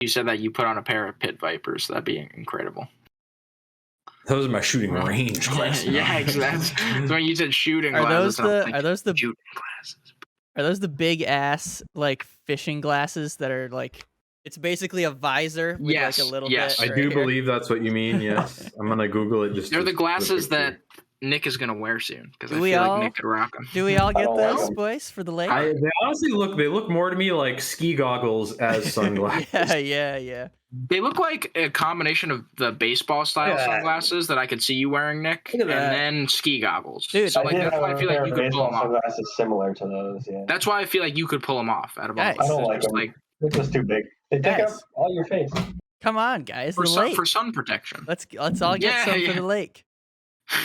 you said that you put on a pair of pit vipers. That'd be incredible. Those are my shooting range glasses. Yeah, that's when you said shooting glasses. Are those the shooting glasses? Are those the big ass like fishing glasses that are like? It's basically a visor with like a little bit. I do believe that's what you mean. Yes, I'm gonna Google it. They're the glasses that Nick is gonna wear soon because I feel like Nick could rock them. Do we all get those, boys, for the lake? They honestly look more to me like ski goggles as sunglasses. Yeah. They look like a combination of the baseball style sunglasses that I could see you wearing, Nick, and then ski goggles. Dude, so that's why I feel like you could pull them off. Sunglasses similar to those. Yeah. That's why I feel like you could pull them off. Out of all, I don't like them. They're just too big. They take up all your face. Come on, guys. For sun protection. Let's all get some for the lake.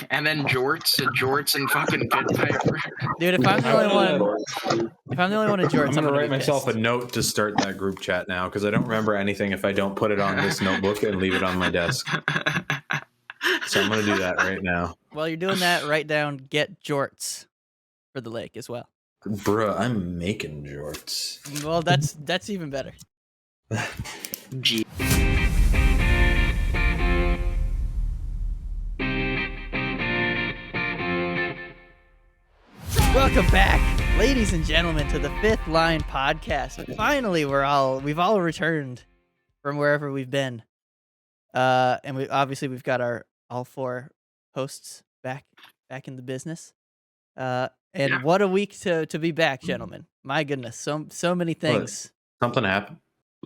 And then jorts and fucking pit viper. Dude, if I'm the only one in jorts, I'm gonna write myself a note to start that group chat now because I don't remember anything if I don't put it on this notebook and leave it on my desk. So I'm gonna do that right now. While you're doing that, write down "get jorts" for the lake as well. Bruh, I'm making jorts. Well, that's even better. G. Welcome back, ladies and gentlemen, to the Fifth Line Podcast. Finally, we've all returned from wherever we've been, and we've got all four hosts back in the business. And what a week to be back, gentlemen! My goodness, so many things. What? Something happened.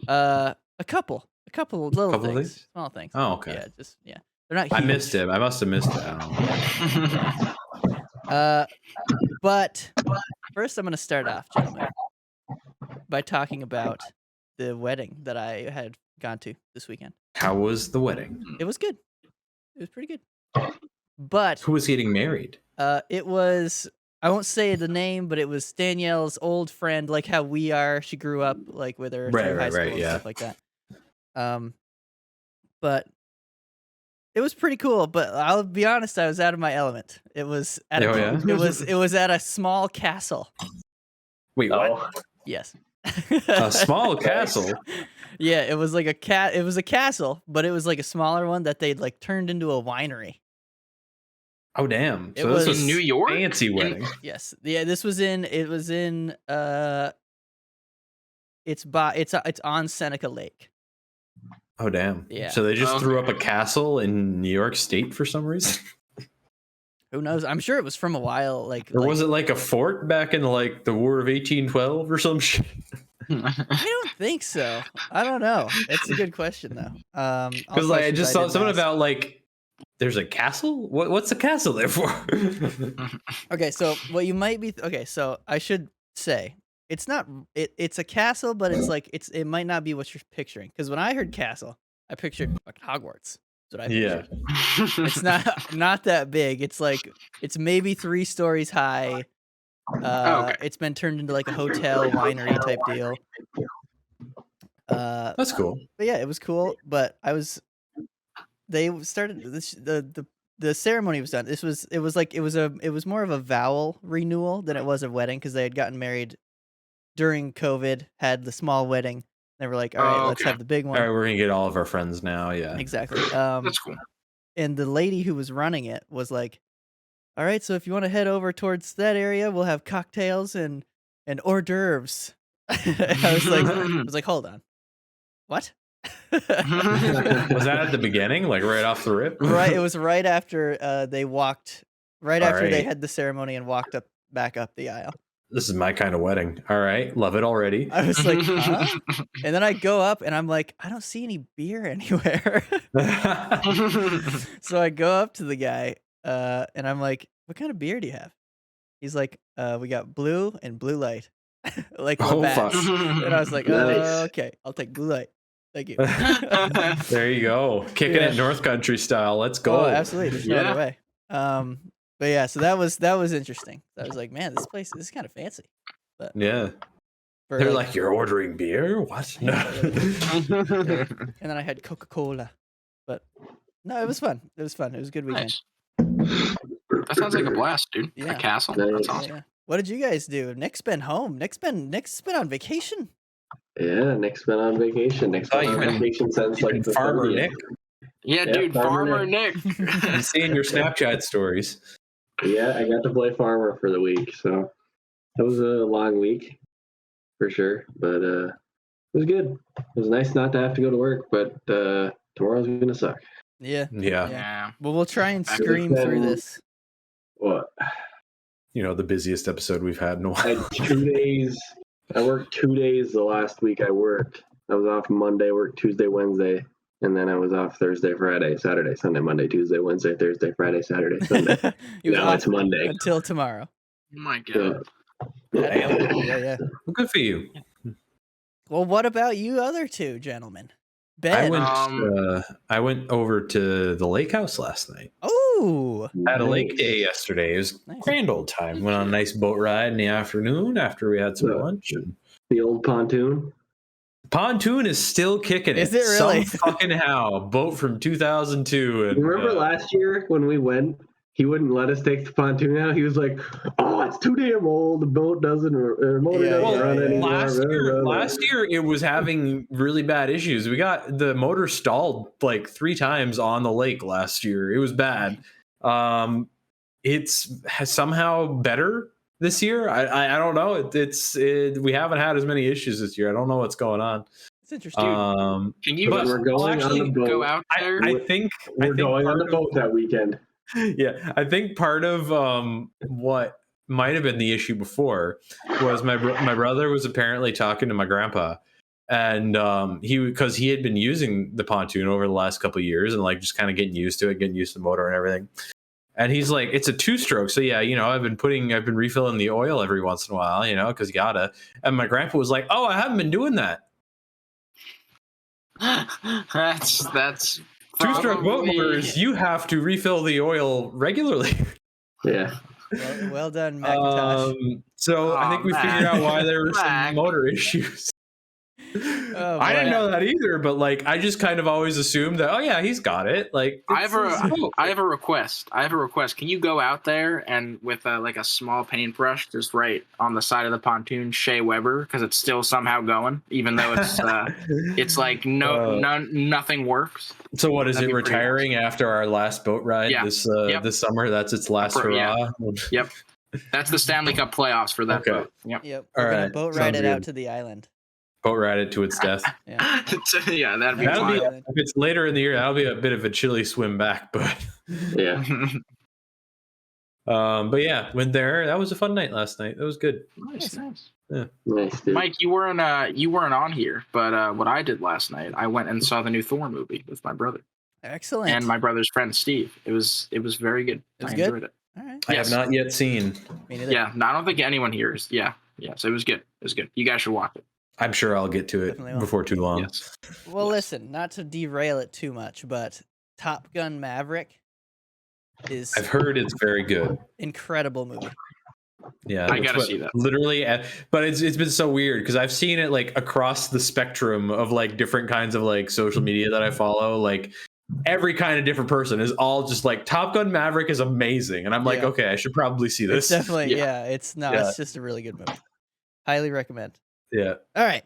A couple little things, small things. Oh, okay. They're not huge. I missed it. I must have missed it. I don't know. But first I'm going to start off, gentlemen, by talking about the wedding that I had gone to this weekend. How was the wedding? It was good. It was pretty good. But who was getting married? It was, I won't say the name, but it was Danielle's old friend, like how we are. She grew up like with her through high school and stuff like that. But it was pretty cool, but I'll be honest, I was out of my element. It was at it was at a small castle. Wait, what? Yes. A small castle? Yeah, it was like it was a castle, but it was like a smaller one that they'd like turned into a winery. Oh damn. So this was New York? Fancy wedding. Yes. Yeah, it's on Seneca Lake. Oh damn! Yeah. So they just threw up a castle in New York State for some reason. Who knows? I'm sure it was from a while. Or was it like a fort back in like the War of 1812 or some shit? I don't think so. I don't know. It's a good question though. Because like I just saw something about like there's a castle. What's the castle there for? Okay, so what you might be so I should say. It's not. It's a castle, but it's like it might not be what you're picturing. Because when I heard castle, I pictured like Hogwarts. That's what I pictured. Yeah. It's not that big. It's like it's maybe 3 stories high. Okay. It's been turned into like a hotel winery type deal. That's cool. But yeah, it was cool. But they started the ceremony was done. It was more of a vowel renewal than it was a wedding because they had gotten married during COVID, had the small wedding. They were like, all right, let's have the big one. All right, we're going to get all of our friends now. Yeah, exactly. That's cool. And the lady who was running it was like, all right, so if you want to head over towards that area, we'll have cocktails and hors d'oeuvres. I was like, hold on. What? Was that at the beginning, like right off the rip? Right. It was right after they walked, after they had the ceremony and walked back up the aisle. This is my kind of wedding. All right. Love it already. I was like, huh? And then I go up and I'm like, I don't see any beer anywhere. So I go up to the guy and I'm like, what kind of beer do you have? He's like, we got blue and blue light. Like, fuck. And I was like, okay, I'll take blue light. Thank you. There you go. Kicking it North Country style. Let's go. Oh, absolutely. There's no other way. But yeah, so that was interesting. I was like, man, this is kind of fancy. But yeah. They're like, you're ordering beer? What? No. And then I had Coca-Cola. But no, it was fun. It was fun. It was a good weekend. Nice. That sounds like a blast, dude. Yeah. A castle. That's awesome. Yeah. What did you guys do? Nick's been home. Nick's been on vacation. Yeah, Nick's been on vacation. Nick's been on vacation since like the Farmer 30th. Nick. Yeah, dude, Farmer Nick. I'm seeing your Snapchat stories. Yeah, I got to play Farmer for the week, so that was a long week for sure. But it was good. It was nice not to have to go to work, but tomorrow's gonna suck. Yeah. Yeah. Well, we'll try and scream through this. What? The busiest episode we've had in a I while. had 2 days. I worked 2 days the last week I worked. I was off Monday, worked Tuesday, Wednesday, and then I was off Thursday, Friday, Saturday, Sunday, Monday, Tuesday, Wednesday, Thursday, Friday, Saturday, Sunday. Now it's Monday. Until tomorrow. Oh my God. Yeah. Well, good for you. Well, what about you other two gentlemen? Ben. I went over to the lake house last night. Oh, Had a lake day yesterday. It was nice. Grand old time. Went on a nice boat ride in the afternoon after we had some lunch. The old pontoon. Pontoon is still kicking it. Is it really? Some fucking how. Boat from 2002. And, Remember last year when we went, he wouldn't let us take the pontoon out. He was like, "Oh, it's too damn old. The boat doesn't run anymore." Last year it was having really bad issues. We got the motor stalled like 3 times on the lake last year. It was bad. It's somehow better this year. I don't know. We haven't had as many issues this year. I don't know what's going on. It's interesting. Can you we're going on the boat. go out there? I think we're going on the boat that weekend. Yeah, I think part of what might have been the issue before was my brother was apparently talking to my grandpa, and because he had been using the pontoon over the last couple of years and like just kind of getting used to it, getting used to the motor and everything. And he's like, it's a 2-stroke, so yeah, I've been refilling the oil every once in a while, because you gotta. And my grandpa was like, "Oh, I haven't been doing that." That's 2-stroke boat motors, you have to refill the oil regularly. Yeah. Well done, Macintosh. So I think we figured out why there were some motor issues. I didn't know that either, but like I just kind of always assumed that, oh yeah, he's got it. Like I have a request. Can you go out there and with like a small paintbrush just write on the side of the pontoon Shea Weber, because it's still somehow going, even though it's it's like nothing works. So what is it, retiring after our last boat ride this summer? That's its last hurrah. Yep. That's the Stanley Cup playoffs for that boat. Yep. We're gonna boat ride it out to the island. Boat ride it to its death. Yeah, that'd be if it's later in the year, that'll be a bit of a chilly swim back, but yeah. But yeah, went there. That was a fun night last night. That was good. Nice. Yeah. Nice, dude. Mike, you weren't on here, but what I did last night, I went and saw the new Thor movie with my brother. Excellent. And my brother's friend Steve. It was very good. I enjoyed it. All right. I have not yet seen. Me neither. Yeah, no, I don't think anyone here is. Yeah. So it was good. You guys should watch it. I'm sure I'll get to it before too long. Yes. Well, listen, not to derail it too much, but Top Gun Maverick is. I've heard it's very good. Incredible movie. Yeah, I gotta see that. Literally, but it's been so weird because I've seen it like across the spectrum of like different kinds of like social media that I follow. Like every kind of different person is all just like Top Gun Maverick is amazing, and I'm like, okay, I should probably see this. It's definitely, it's just a really good movie. Highly recommend. Yeah. All right.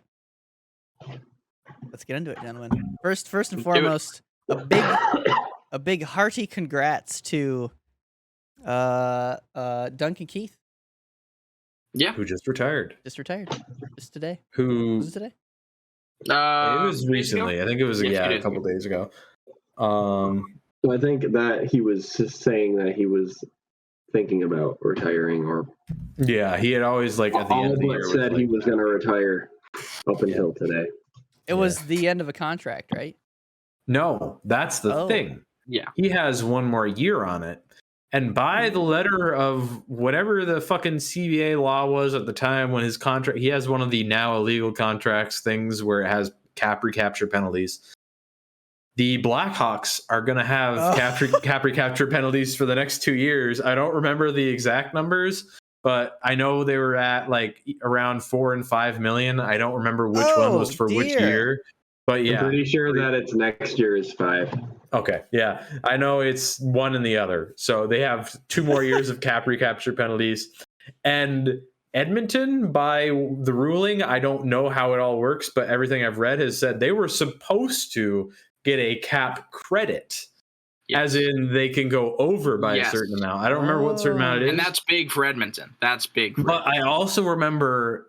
Let's get into it, gentlemen. First and foremost, a big hearty congrats to Duncan Keith. Yeah. Who just retired. Just today. Who Was it today? It was recently. I think it was a couple days ago. So I think that he was just saying that he was thinking about retiring, or he had always like at the end of the year said he was going to retire up until today. It was the end of a contract, right? No, that's the thing. Yeah, he has one more year on it, and by the letter of whatever the fucking CBA law was at the time when his contract, he has one of the now illegal contracts things where it has cap recapture penalties. The Blackhawks are going to have cap recapture penalties for the next 2 years. I don't remember the exact numbers, but I know they were at like around 4 and 5 million. I don't remember which one was for which year, but yeah, I'm pretty sure that it's next year's 5. Okay, yeah, I know it's one and the other. So they have 2 more years of cap recapture penalties, and Edmonton, by the ruling, I don't know how it all works, but everything I've read has said they were supposed to get a cap credit, as in they can go over by a certain amount. I don't remember what certain amount it is. And that's big for Edmonton. That's big for But I also remember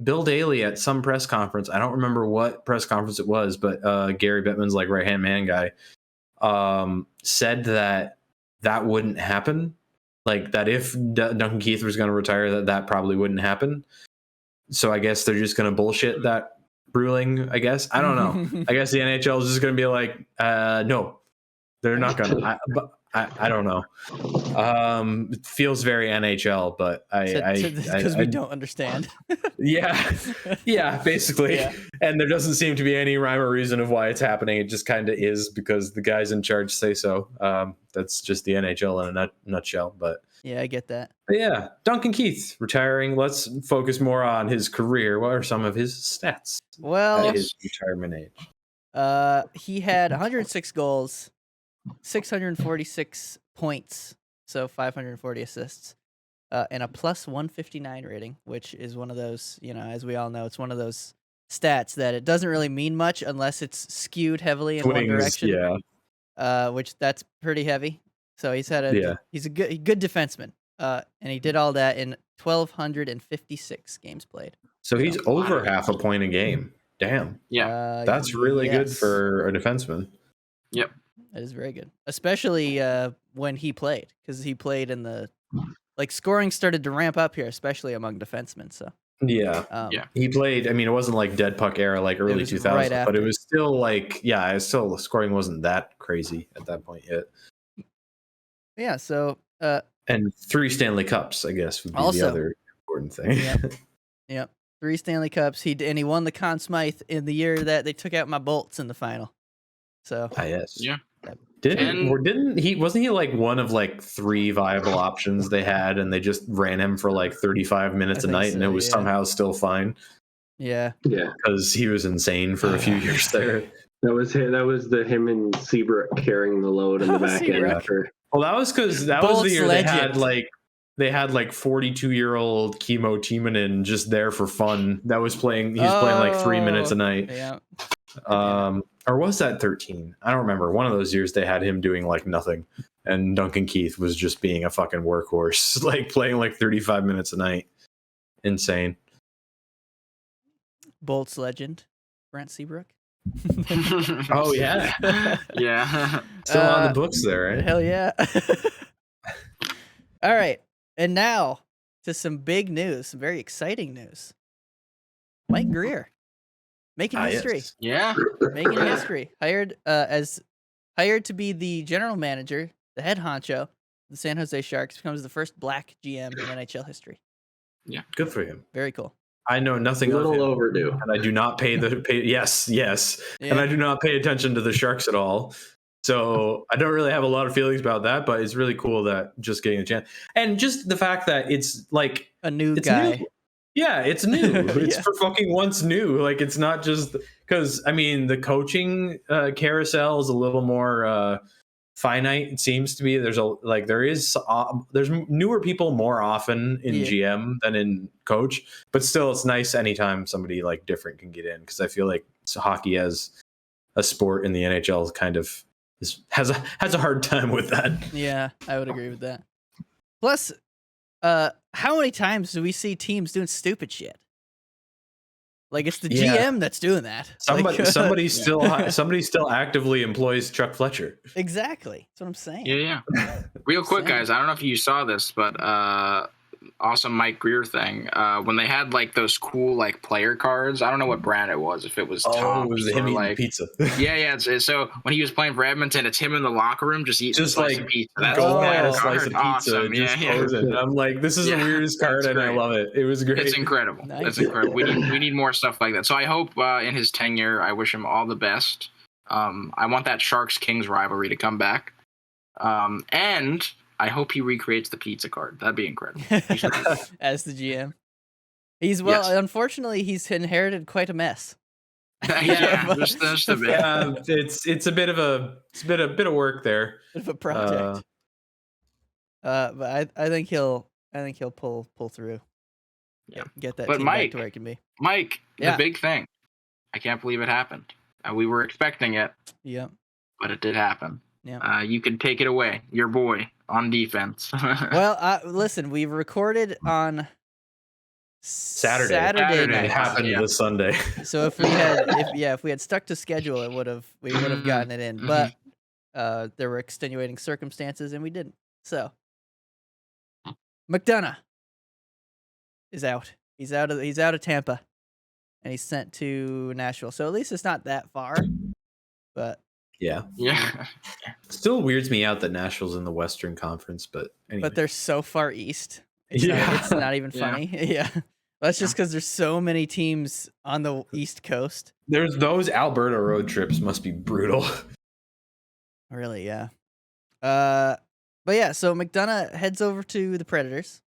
Bill Daly at some press conference. I don't remember what press conference it was, but Gary Bettman's like right-hand man guy said that wouldn't happen. Like that if Duncan Keith was going to retire, that probably wouldn't happen. So I guess they're just going to bullshit that ruling, I guess. I don't know. I guess the NHL is just going to be like, no, they're not going to. I don't know. It feels very NHL, but because we don't understand. yeah, basically. Yeah. And there doesn't seem to be any rhyme or reason of why it's happening. It just kind of is because the guys in charge say so. That's just the NHL in a nutshell. But yeah, I get that. But yeah, Duncan Keith retiring. Let's focus more on his career. What are some of his stats? Well, at his retirement age. He had 106 goals, 646 points, so 540 assists, and a plus 159 rating, which is one of those, as we all know, it's one of those stats that it doesn't really mean much unless it's skewed heavily in one direction. Yeah. Which that's pretty heavy. So he's a good defenseman. And he did all that in 1,256 games played. So he's over half a point a game. Damn. Yeah. That's really good for a defenseman. Yep. That is very good, especially when he played, because he played in the scoring started to ramp up here, especially among defensemen. So yeah, he played. I mean, it wasn't like dead puck era like early 2000s, but it was still the scoring wasn't that crazy at that point yet. Yeah. So and 3 Stanley Cups, I guess, would be the other important thing. Yep. 3 Stanley Cups. He won the Conn Smythe in the year that they took out my Bolts in the final. So yes. Yeah. Wasn't he like one of 3 viable options they had, and they just ran him for 35 minutes a night, and it was somehow still fine. Yeah. Yeah. Because he was insane for a few years there. That was him and Seabrook carrying the load in the back end after. Well, that was because that was the year they had 42-year-old Kimmo Timonen just there for fun. That was playing. He was playing 3 minutes a night. Yeah. Or was that 13? I don't remember. One of those years they had him doing nothing, and Duncan Keith was just being a fucking workhorse, playing 35 minutes a night. Insane. Bolts legend, Brent Seabrook. Oh yeah, yeah. Still on the books there, right? Hell yeah. All right, and now to some big news, some very exciting news. Mike Greer. Making history. Yes. Yeah. Making history. Hired to be the general manager, the head honcho of the San Jose Sharks, becomes the first black GM in NHL history. Yeah. Good for him. Very cool. I know nothing of him. A little overdue. And I do not pay yes. Yeah. And I do not pay attention to the Sharks at all. So I don't really have a lot of feelings about that, but it's really cool that just getting a chance. And just the fact that it's a new guy. New. Yeah, it's new. It's for fucking once new. It's not just because the coaching carousel is a little more finite. It seems to be. There's there's newer people more often in GM than in coach, but still, it's nice anytime somebody different can get in, because I feel like hockey as a sport in the NHL is kind of has a hard time with that. Yeah, I would agree with that. Plus, how many times do we see teams doing stupid shit? It's the GM that's doing that. Somebody still actively employs Chuck Fletcher. Exactly. That's what I'm saying. Yeah. Real quick, guys. I don't know if you saw this, but awesome Mike Greer thing. When they had those cool player cards. I don't know what brand it was. If it was Tom's, it was him eating pizza. Yeah. So when he was playing for Edmonton, it's him in the locker room just eating a slice of pizza. That's a slice of pizza. Awesome. Yeah. I'm like, this is the weirdest card, and I love it. It was great. It's incredible. Nice. It's incredible. We need more stuff like that. So I hope in his tenure, I wish him all the best. I want that Sharks Kings rivalry to come back. And I hope he recreates the pizza card. That'd be incredible. As the GM. Unfortunately, he's inherited quite a mess. Just a bit. It's a bit of work there. Bit of a project. But I think he'll pull through. Yeah. Get that But team back Mike- to where it can be. Mike, Yeah. the big thing. I can't believe it happened. We were expecting it, Yep. but it did happen. Yeah. You can take it away, your boy on defense. Well, listen, we recorded on Saturday. Saturday It night. happened Yeah. this Sunday. So if we had stuck to schedule, we would have gotten it in. But there were extenuating circumstances, and we didn't. So McDonough is out. He's out of Tampa, and he's sent to Nashville. So at least it's not that far. But Yeah. yeah. Still weirds me out that Nashville's in the Western Conference, but anyway. but they're so far east. It's Yeah. not even Yeah. funny. Yeah. That's just because there's so many teams on the East Coast. There's those Alberta road trips must be brutal. Really, yeah. But yeah, so McDonough heads over to the Predators.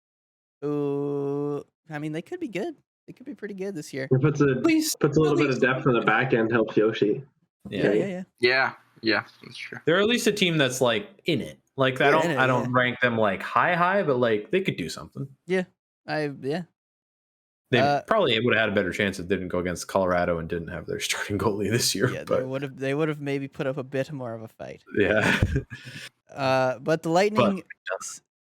Who, I mean, they could be good. They could be pretty good this year. It puts a Please. little bit of depth on the back end, helps Yoshi. Yeah. Yeah, that's true. They're at least a team that's like in it. Like Yeah, I in it, don't rank them like high, but like they could do something. Yeah. They probably would have had a better chance if they didn't go against Colorado and didn't have their starting goalie this year. Yeah, but they would have maybe put up a bit more of a fight. yeah. But the Lightning,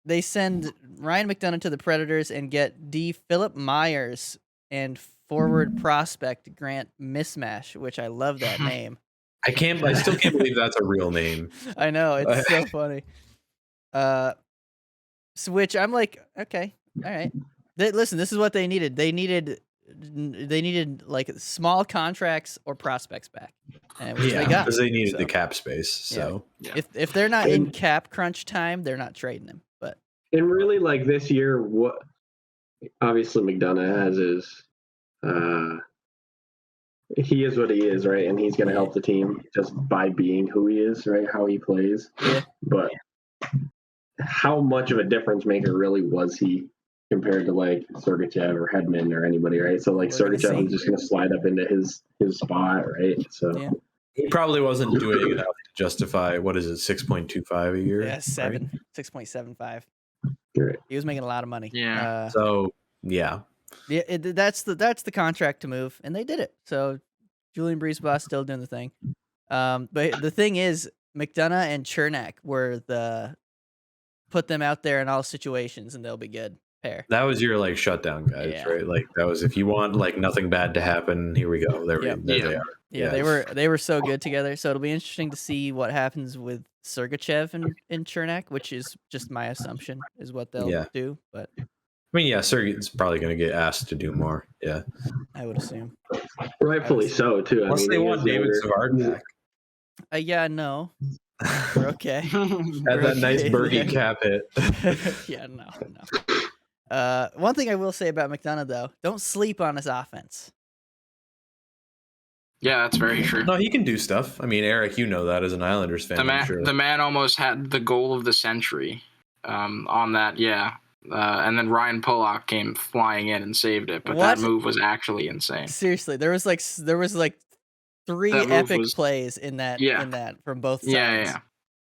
they send Ryan McDonough to the Predators and get D. Philip Myers and forward prospect Grant Mismash, which I love that name. I still can't believe that's a real name. I know, it's so funny. So which I'm like, okay, all right. Listen, this is what they needed. They needed like small contracts or prospects back, which they got because they needed so. the cap space. So If they're not in cap crunch time, they're not trading him. But And really, like this year, what obviously McDonough has is he is what he is, right? And he's going to help the team just by being who he is, right? How he plays. Yeah. But how much of a difference maker really was he compared to like Sergachev or Hedman or anybody, right? So like We're gonna Sergachev see. is just going to slide up into his spot, right? So Yeah. he probably wasn't doing enough to justify what is it, 6.25 a year? yeah, right? 6.75. Right. He was making a lot of money. Yeah. So yeah. Yeah, that's the contract to move, and they did it. So Julian Breezeboss still doing the thing. But the thing is, McDonough and Chernak were put them out there in all situations, and they'll be good pair. That was your like shutdown guys, Yeah. right? Like that was if you want like nothing bad to happen, here we go. There they are. Yeah, they were so good together. So it'll be interesting to see what happens with Sergachev and Chernak, which is just my assumption is what they'll do. But I mean, yeah, Sergey's probably going to get asked to do more. Yeah, I would assume. Rightfully so, too. Unless they want David Savard back. Yeah, no. We're okay. Had that nice Bergie cap hit. Yeah, no. One thing I will say about McDonough, though, don't sleep on his offense. Yeah, that's very true. No, he can do stuff. I mean, Eric, you know that as an Islanders fan. The man almost had the goal of the century on that, and then Ryan Pollock came flying in and saved it. But that move was actually insane. Seriously, there was like 3 epic plays in that from both sides.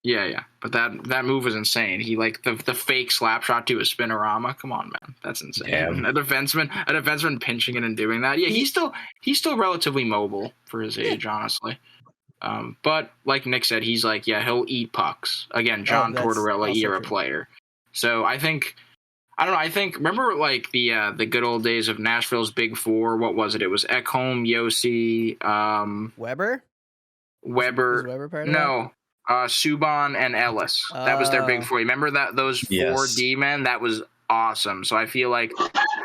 Yeah. But that move was insane. He like the fake slap shot to a spinorama. Come on, man, that's insane. Damn. A defenseman pinching it and doing that. Yeah, he's still relatively mobile for his age, honestly. But like Nick said, he's like, he'll eat pucks. Again, John Tortorella era player. So I think remember like the good old days of Nashville's Big Four. What was it? It was Ekholm, Yossi, Weber. Was Weber part of no. Subban and Ellis. That was their big four. Remember those 4 D-men? That was awesome. So I feel like,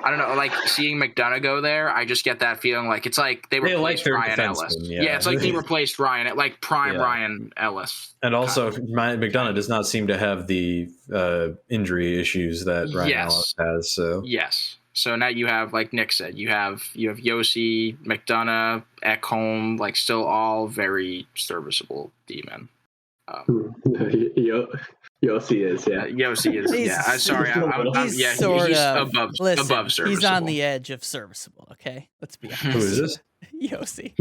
I don't know, like seeing McDonough go there, I just get that feeling like it's like they replaced Ryan Ellis. Yeah, it's like they replaced Ryan, like prime Ryan Ellis. And also, McDonough does not seem to have the injury issues that Ryan Ellis has. So yes. So now you have, like Nick said, you have Yossi, McDonough, Ekholm, like still all very serviceable D-men. Yossi is, yeah. Yossi is, sorry. He's above serviceable. He's on the edge of serviceable, okay? Let's be honest. Who is this? Yossi.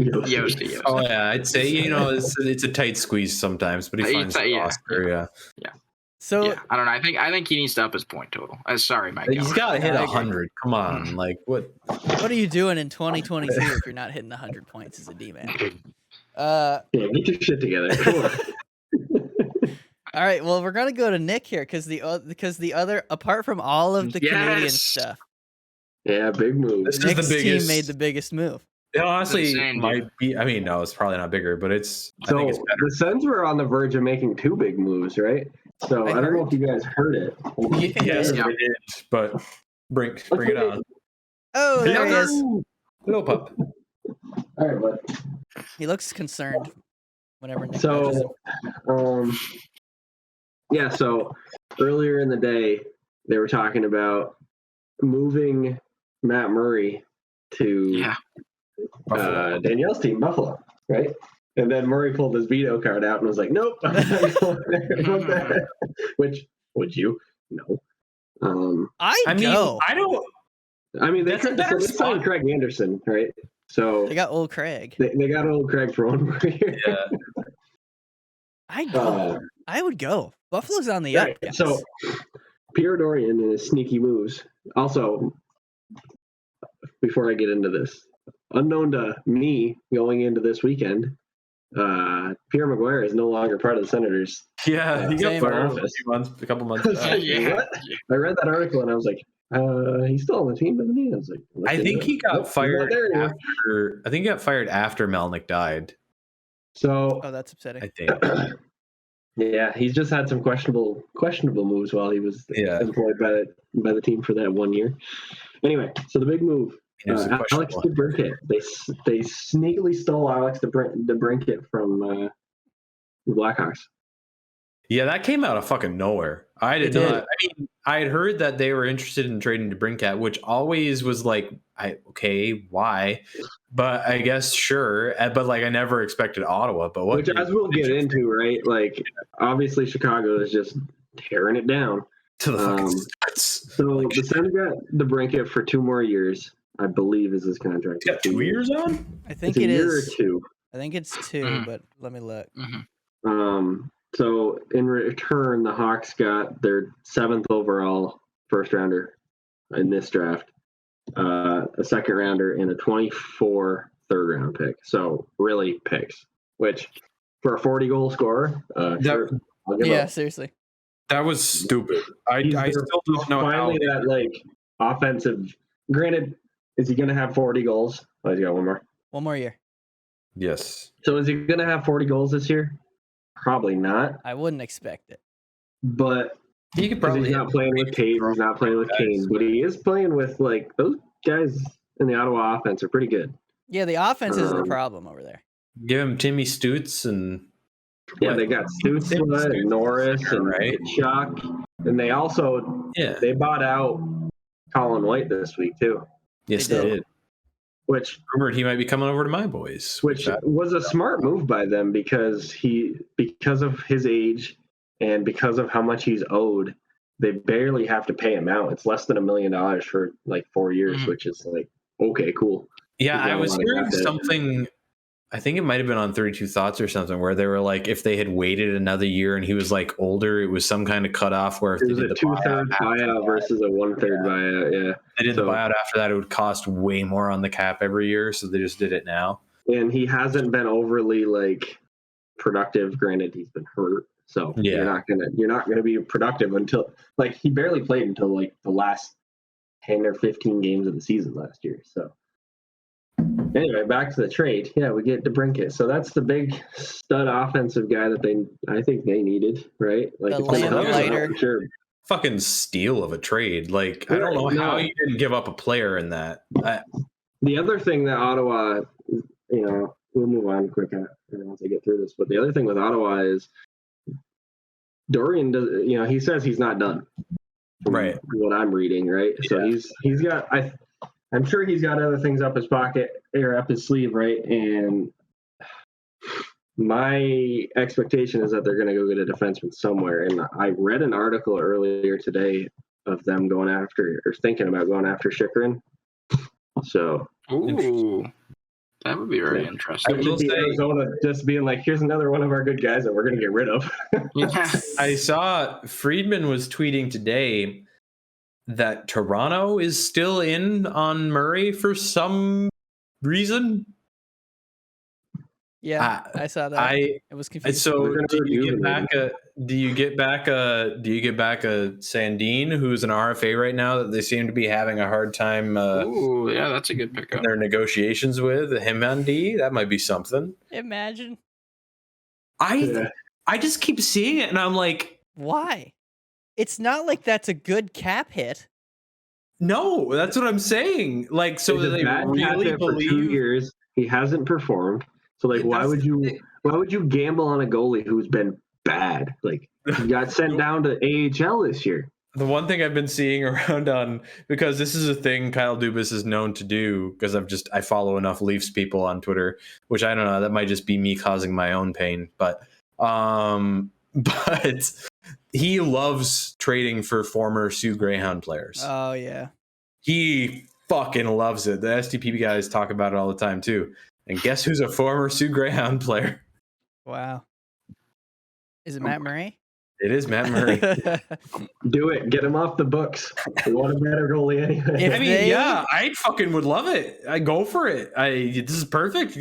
Oh, yeah. I'd say, it's a tight squeeze sometimes, but he finds the Oscar, yeah. So Yeah, I don't know. I think he needs to up his point total. Sorry, Mike. He's got to hit I agree. 100. Come on, like what? what are you doing in 2022 if you're not hitting 100 points as a D-man? Yeah, get your shit together. Come on. All right, well, we're gonna go to Nick here because the other, apart from all of the Canadian Yes! stuff, Yeah, big move. This is Nick's the biggest. team made the biggest move. It honestly insane, might be. I mean, no, it's probably not bigger, but it's. I So think it's better. the Sens were on the verge of making 2 big moves, right? So I don't know if you guys heard it. Yes, Yeah. we did. But bring it on. Oh, there he is. Little pup. All right, bud. He looks concerned whenever Nick touches him. So, yeah. So earlier in the day, they were talking about moving Matt Murray to Danielle's team, Buffalo, right? And then Murray pulled his veto card out and was like, "Nope, I'm not going there." Which would you? No. I go. I don't. I mean, they That's a better signed spot. Craig Anderson, right? So They got old Craig. they got old Craig for 1 more year. Yeah. I go. I would go. Buffalo's on the up. Right. Guys. So Pierre Dorian and his sneaky moves. Also, before I get into this, unknown to me going into this weekend, Pierre Maguire is no longer part of the Senators. Yeah, he got Same. fired a couple months back. Yeah. What? I read that article and I was like, he's still on the team, isn't he? I was like, I think he got nope, he's not fired there anymore. after. I think he got fired after Melnick died. So Oh, that's upsetting. I think. yeah, he's just had some questionable moves while he was employed by the team for that 1 year. Anyway, so the big move. Alex DeBrincat. They sneakily stole Alex DeBrincat from the Blackhawks. Yeah, that came out of fucking nowhere. I did not. I mean, I had heard that they were interested in trading DeBrincat, which always was like, okay, why? But I guess sure. But like, I never expected Ottawa. But what? Which, as we'll get into, right? Like, obviously, Chicago is just tearing it down to the fucking studs. So the Sens got DeBrincat for 2 more years, I believe, is his contract. He's got 2 years on. I think it's it a year is. or 2. I think it's 2, but let me look. So in return, the Hawks got their 7th overall first rounder in this draft, a 2nd rounder, and a 24 third round pick. So really picks, which for a 40 goal scorer, sure, I'll give up. Seriously. That was stupid. I still don't know finally how. That like offensive. Granted, is he going to have 40 goals? Oh, he's got 1 more. 1 more year. Yes. So is he going to have 40 goals this year? Probably not. I wouldn't expect it. But he could probably. He's not playing with Tate. He's not playing with Kane. But he is playing with, like, those guys in the Ottawa offense are pretty good. Yeah, the offense is the problem over there. Give him Timmy Stutz and. Yeah, they got Stutz and Norris and Chuck. And they also they bought out Colin White this week, too. Yes, they did. Which rumored he might be coming over to my boys. Which was a smart move by them because of his age and because of how much he's owed, they barely have to pay him out. It's less than $1 million for like 4 years, which is like, okay, cool. Yeah, I was hearing something. I think it might have been on 32 Thoughts or something where they were like, if they had waited another year and he was like older, it was some kind of cutoff where if it they was did a the 2/3 buyout versus a 1/3 buyout. Yeah, they did the buyout after that, it would cost way more on the cap every year, so they just did it now. And he hasn't been overly like productive. Granted, he's been hurt, so you're not gonna be productive until like he barely played until like the last 10 or 15 games of the season last year. So. Anyway, back to the trade. Yeah, we get DeBrincat. So that's the big stud offensive guy that I think they needed, right? Like the lamplighter. Sure. Fucking steal of a trade. Like I don't know how you didn't give up a player in that. The other thing that Ottawa, we'll move on quick once I get through this. But the other thing with Ottawa is Dorian does. He says he's not done. Right. What I'm reading, right? Yeah. So he's got. I'm sure he's got other things up his pocket or up his sleeve, right? And my expectation is that they're going to go get a defenseman somewhere. And I read an article earlier today of them thinking about going after Chychrun. So, ooh, That would be very I interesting. will Should be say- Arizona just being like, here's another one of our good guys that we're going to get rid of. Yeah. I saw Friedman was tweeting today that Toronto is still in on Murray for some reason. Yeah, I saw that. I It was confusing. so They're do gonna you get rejuvenate back a Sandine who's an RFA right now that they seem to be having a hard time Ooh, yeah, that's a good in pickup. their negotiations with him on D? That might be something. Imagine I just keep seeing it and I'm like, why. It's not like that's a good cap hit. no, that's what I'm saying. Like, so He's a they bad really captain for 2 believe. years. He hasn't performed. So like, Yeah, why that's would the you thing. gamble on a goalie who's been bad? Like, he got sent down to AHL this year. The one thing I've been seeing around on, because this is a thing Kyle Dubas is known to do, because I follow enough Leafs people on Twitter, which I don't know, that might just be me causing my own pain, but he loves trading for former Sioux Greyhound players. Oh yeah. He fucking loves it. The STP guys talk about it all the time too. And guess who's a former Sioux Greyhound player? Wow. Is it Matt Murray? It is Matt Murray. Do it. Get him off the books. We want a better goalie anyway. If I mean, they- yeah, I fucking would love it. I go for it. This is perfect.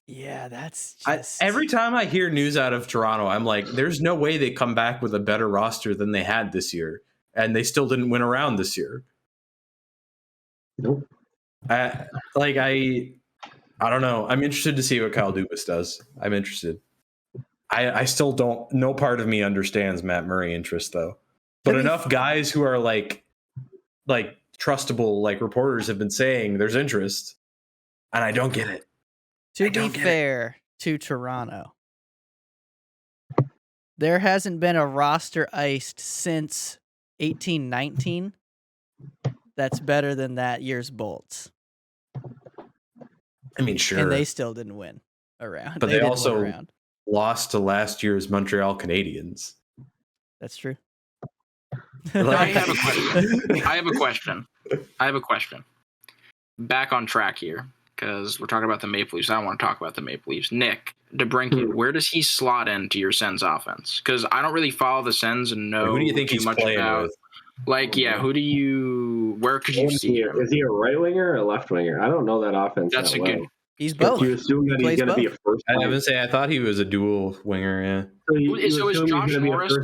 Yeah, that's just Every time I hear news out of Toronto, I'm like, there's no way they come back with a better roster than they had this year, and they still didn't win a round this year. Nope. I don't know. I'm interested to see what Kyle Dubas does. I'm interested. I still don't. No part of me understands Matt Murray interest though, but enough guys who are like trustable like reporters have been saying there's interest, and I don't get it. To be fair to Toronto, there hasn't been a roster iced since 1819 that's better than that year's Bolts. I mean, sure, And they still didn't win a round. But they didn't also- win a round. lost to last year's Montreal Canadiens. That's true. I have a question. Back on track here, because we're talking about the Maple Leafs. I don't want to talk about the Maple Leafs. Nick DeBrincat, where does he slot into your Sens offense? Because I don't really follow the Sens and know Who do you think too he's much playing about. with? Like, yeah, where could you see him? Is he a right winger or a left winger? I don't know that offense. That's that a well. good. He's But both. you assume that he's plays going to be a both. first. I would say I thought he was a dual winger. Yeah. So is Josh Norris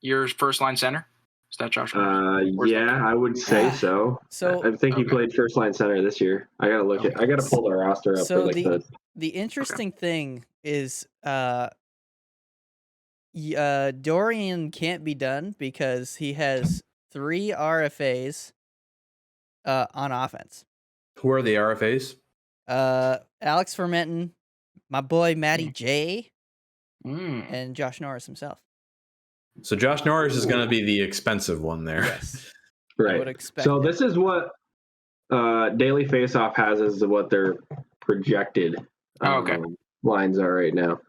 your first line center? Is that Josh Norris? Yeah, I would say so. So I think he played first line center this year. I gotta look at. I gotta pull the roster up. So for like the interesting thing is Dorian can't be done because he has 3 RFAs on offense. Who are the RFAs? Alex Fermenton, my boy Matty J, Mm. and Josh Norris himself. So Josh Norris is going to be the expensive one there. Yes, I right. would expect. So it. this is what Daily Faceoff has as what their projected lines are right now.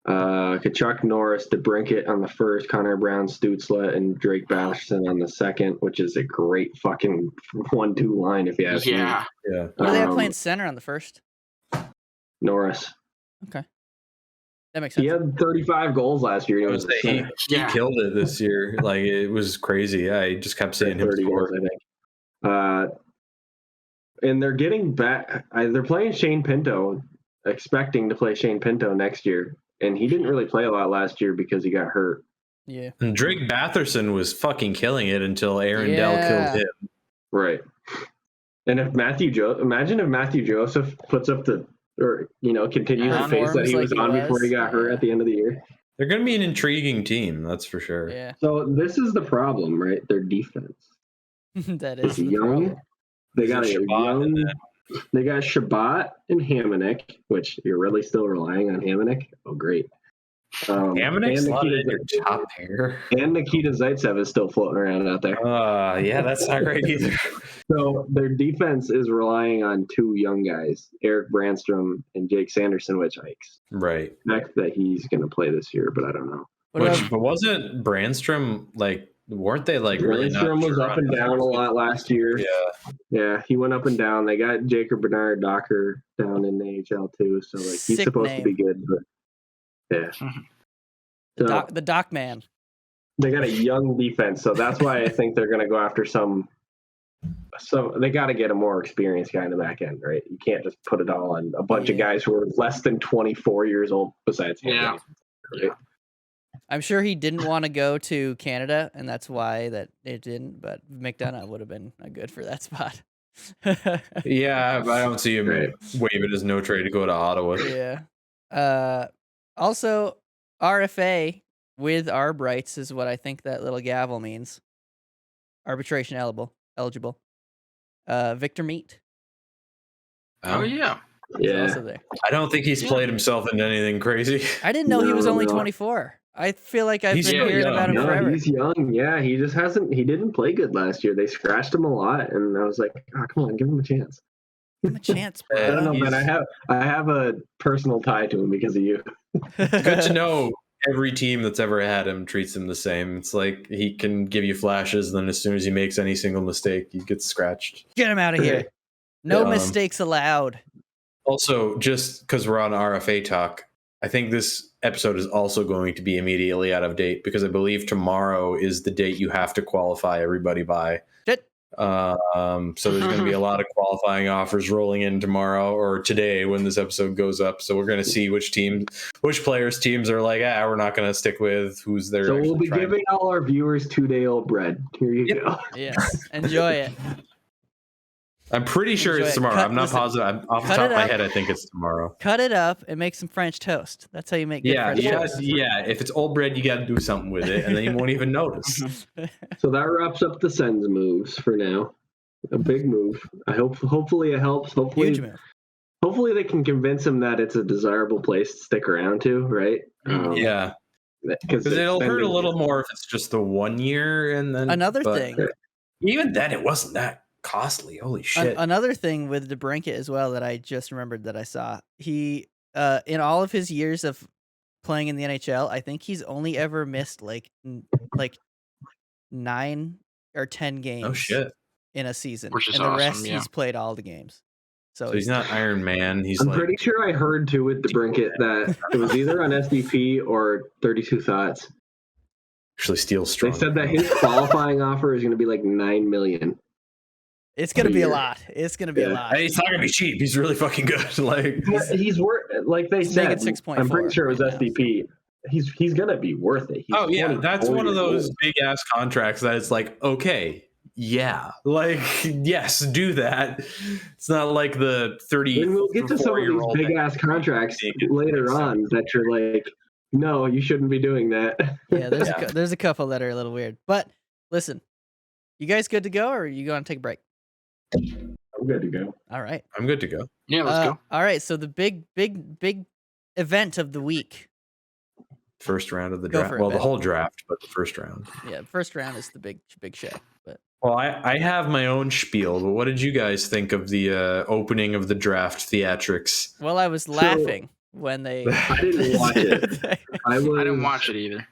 Kachuk, Norris, DeBrincat on the first, Connor Brown, Stutzla, and Drake Batherson on the second, which is a great fucking 1-2 line if you ask me. Yeah. Yeah. Who do they have playing center on the first? Norris. Okay, that makes sense. He had 35 goals last year. I would say he Yeah. killed it this year. Like, it was crazy. Yeah, he just kept seeing him 30 score. goals, I think. And they're getting back. They're playing Shane Pinto, expecting to play Shane Pinto next year. And he didn't really play a lot last year because he got hurt. Yeah. And Drake Batherson was fucking killing it until Aaron Dell killed him. Right. And if imagine if Matthew Joseph puts up continues the pace that he was on before he got hurt at the end of the year. They're going to be an intriguing team, that's for sure. Yeah, So this is the problem, right? Their defense. that is It's the young. problem. They got a Shabbat and young. They got Shabbat and Hamonic, which you're really still relying on Hamonic. Oh, great. Hammonick and slotted in your top pair. And Nikita Zaitsev is still floating around out there. Yeah, that's not great either. So their defense is relying on 2 young guys, Eric Brandstrom and Jake Sanderson, which I Right. expect that he's going to play this year, but I don't know. What about But wasn't Brandstrom like weren't they like really not Lindstrom was sure up on and him? down a lot last year. Yeah. Yeah, he went up and down. They got Jacob Bernard Docker down in the AHL too, so like he's Sick supposed name. to be good, but yeah. So The Doc Man. they got a young defense, so that's why I think they're going to go after some. So they got to get a more experienced guy in the back end, right? You can't just put it all on a bunch of guys who are less than 24 years old. Besides him, Yeah. right? Yeah. I'm sure he didn't want to go to Canada, and that's why that it didn't. But McDonough would have been a good for that spot. Yeah, but I don't see him Right. waving his no trade to go to Ottawa. Yeah. Also, RFA with arb rights is what I think that little gavel means. Arbitration eligible. Victor Meat Oh yeah. is Yeah. also there. I don't think he's played himself into anything crazy. I didn't know he was No, only no. 24. I feel like I've He's been still hearing young. about him No, forever. he's young. Yeah, he just hasn't. He didn't play good last year. They scratched him a lot, and I was like, "Oh, come on, give him a chance." Give him a chance, I don't bro. know, man. I have a personal tie to him because of you. It's good to know every team that's ever had him treats him the same. It's like he can give you flashes, then as soon as he makes any single mistake, he gets scratched. Get him out of here. No Um, mistakes allowed. Also, just because we're on RFA talk, I think this episode is also going to be immediately out of date because I believe tomorrow is the date you have to qualify everybody by. Shit. So there's going to be a lot of qualifying offers rolling in tomorrow or today when this episode goes up. So we're going to see which players teams are like, we're not going to stick with who's there. So we'll be giving all our viewers 2-day-old bread. Here you go. Yes. Enjoy it. I'm pretty sure Enjoy it's it. tomorrow. Cut- I'm not listen, positive. Off the cut top it of my up. head, I think it's tomorrow. Cut it up and make some French toast. That's how you make good French toast. Yeah. If it's old bread, you got to do something with it, and then you won't even notice. So that wraps up the Sens moves for now. A big move. Hopefully it helps. Huge move. Hopefully they can convince him that it's a desirable place to stick around to, right? Yeah, because it'll hurt a little more if it's just the 1 year, and then Another thing. Even then, it wasn't that costly. Holy shit! Another thing with DeBrincat as well that I just remembered that I saw. He, in all of his years of playing in the NHL, I think he's only ever missed like 9 or 10 games. Oh shit! In a season, Which is and the awesome, rest yeah. he's played all the games. So he's not Iron Man. I'm pretty sure I heard too with DeBrincat that it was either on SDP or 32 Thoughts. Actually, Steel's strong. They said that his qualifying offer is going to be like $9 million. It's gonna a be a year. lot. It's gonna be a lot. Hey, he's not gonna be cheap. He's really fucking good. Like He's worth, like they He's said. making 6.4 I'm pretty sure it was right now. SDP. He's gonna be worth it. He's oh yeah, that's 24 one of years those old. big ass contracts that it's like, okay, yeah, like yes, do that. It's not like the 30. And we'll get to some of these year-old big ass contracts later on that you're like, no, you shouldn't be doing that. Yeah, there's a couple that are a little weird. But listen, you guys good to go, or are you going to take a break? I'm good to go. All right. I'm good to go. Yeah, let's go. All right. So the big event of the week. First round of the Go draft. for it, Well, the Ben. whole draft, but the first round. Yeah, the first round is the big show. But Well, I have my own spiel, but what did you guys think of the opening of the draft theatrics? well, I was laughing when they. I didn't watch it. I didn't watch it either.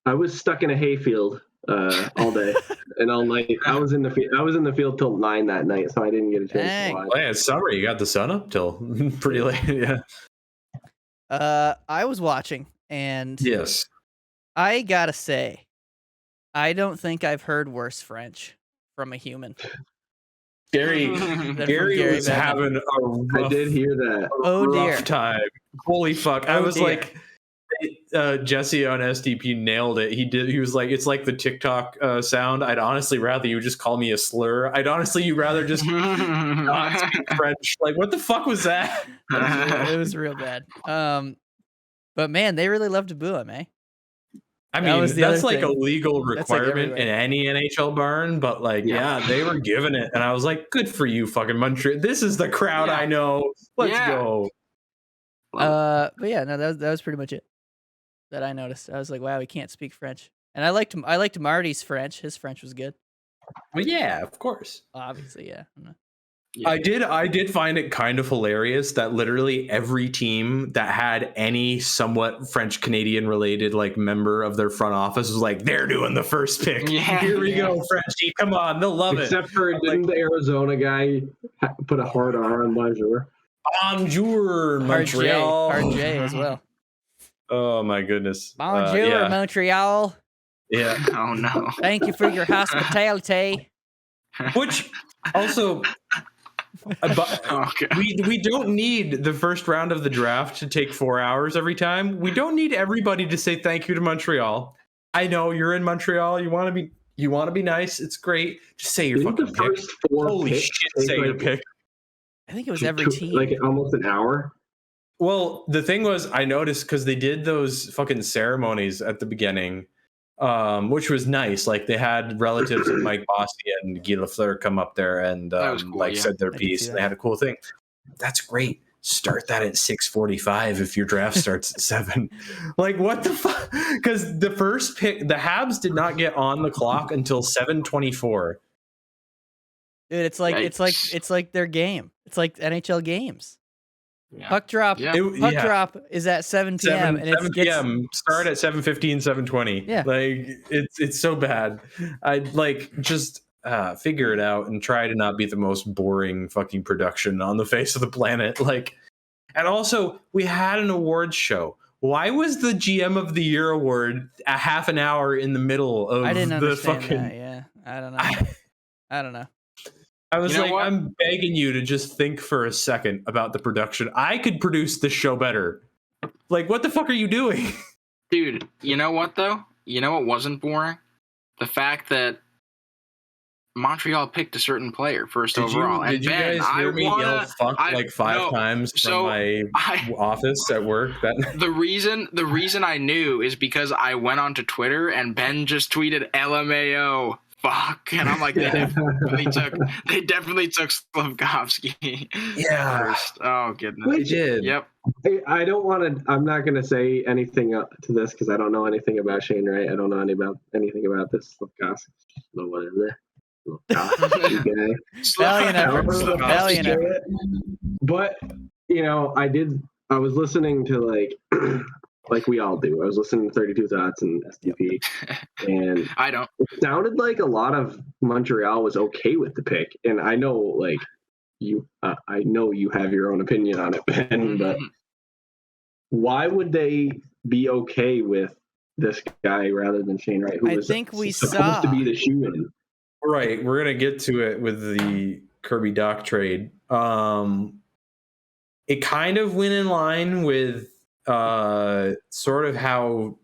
I was stuck in a hayfield all day and all night. I was in the field till 9 that night, so I didn't get a chance Dang. to watch. Oh, yeah, it's summer. You got the sun up till pretty late. Yeah. I was watching, and Yes. I gotta say, I don't think I've heard worse French from a human. Gary from Gary Gary was Bettman. having a rough, I did hear that. Oh, rough dear. time. Holy fuck. I Oh, was dear. like Jesse on SDP nailed it. He was like, it's like the TikTok sound. I'd honestly rather you just call me a slur. You'd rather just not speak French. Like, what the fuck was that? It was real bad. But man, they really love to boo him, eh? I That was mean, the that's other like a thing. legal That's like requirement in everywhere. any NHL barn, but like, Yeah. yeah, they were giving it. And I was like, good for you, fucking Montreal. This is the crowd Yeah. I know. Let's Yeah. go. But yeah, no, that was pretty much it that I noticed. I was like, wow, he can't speak French. And I liked Marty's French. His French was good. Well, yeah, of course. Obviously, yeah. Yeah. I did find it kind of hilarious that literally every team that had any somewhat French Canadian related like member of their front office was like, they're doing the first pick. Yeah, Here we yeah. go, Frenchie. Come on, they'll love Except it. for didn't the Arizona guy put a hard R on Bonjour? Bonjour, Hard J, Montreal. hard J as well. Oh my goodness. Bonjour, yeah. Montreal. Yeah. Oh no. Thank you for your hospitality. Which also, but Okay. we don't need the first round of the draft to take 4 hours every time. We don't need everybody to say thank you to Montreal. I know you're in Montreal. You want to be nice. It's great. Just say your Didn't fucking the pick. first 4 Holy picks shit! take Say your like pick. I think it was every team. like almost an hour? Well, the thing was, I noticed because they did those fucking ceremonies at the beginning, which was nice. Like they had relatives of Mike Bossy and Guy Lafleur come up there and That was cool, yeah. said their I did piece. see And they that. had a cool thing. That's great. Start that at 6:45 if your draft starts at 7. Like what the fuck? Because the first pick, the Habs did not get on the clock until 7:24. Dude, it's like their game. It's like NHL games. Yeah. Puck drop. Yeah. Puck drop is at 7 p.m. and 7 p.m. Start at 7:15, 7:20. Yeah. Like it's so bad. I'd like just figure it out and try to not be the most boring fucking production on the face of the planet. Like, and also we had an awards show. Why was the GM of the Year award a half an hour in the middle of I didn't the understand fucking? that. Yeah, I don't know. I don't know. I was You know like, what? I'm begging you to just think for a second about the production. I could produce this show better. Like, what the fuck are you doing? Dude, you know what though? You know what wasn't boring? The fact that Montreal picked a certain player first overall. Did you Ben, guys hear me yell "fuck" like 5 times from so my office at work? The reason I knew is because I went onto Twitter and Ben just tweeted LMAO. Fuck, and I'm like, they definitely took Slavkovsky. Yeah. First. Oh goodness. They did. Yep. I don't want to. I'm not going to say anything to this because I don't know anything about Shane Wright. I don't know anything about this Slavkovsky. No whatever. Valiant effort. Valiant effort. But I was listening to like we all do. I was listening to 32 Thoughts and STP, and I don't. it sounded like a lot of Montreal was okay with the pick. And I know, I know you have your own opinion on it, Ben, but why would they be okay with this guy rather than Shane Wright, who was supposed to be the shoe-in? Right, we're gonna get to it with the Kirby Doc trade. It kind of went in line with sort of how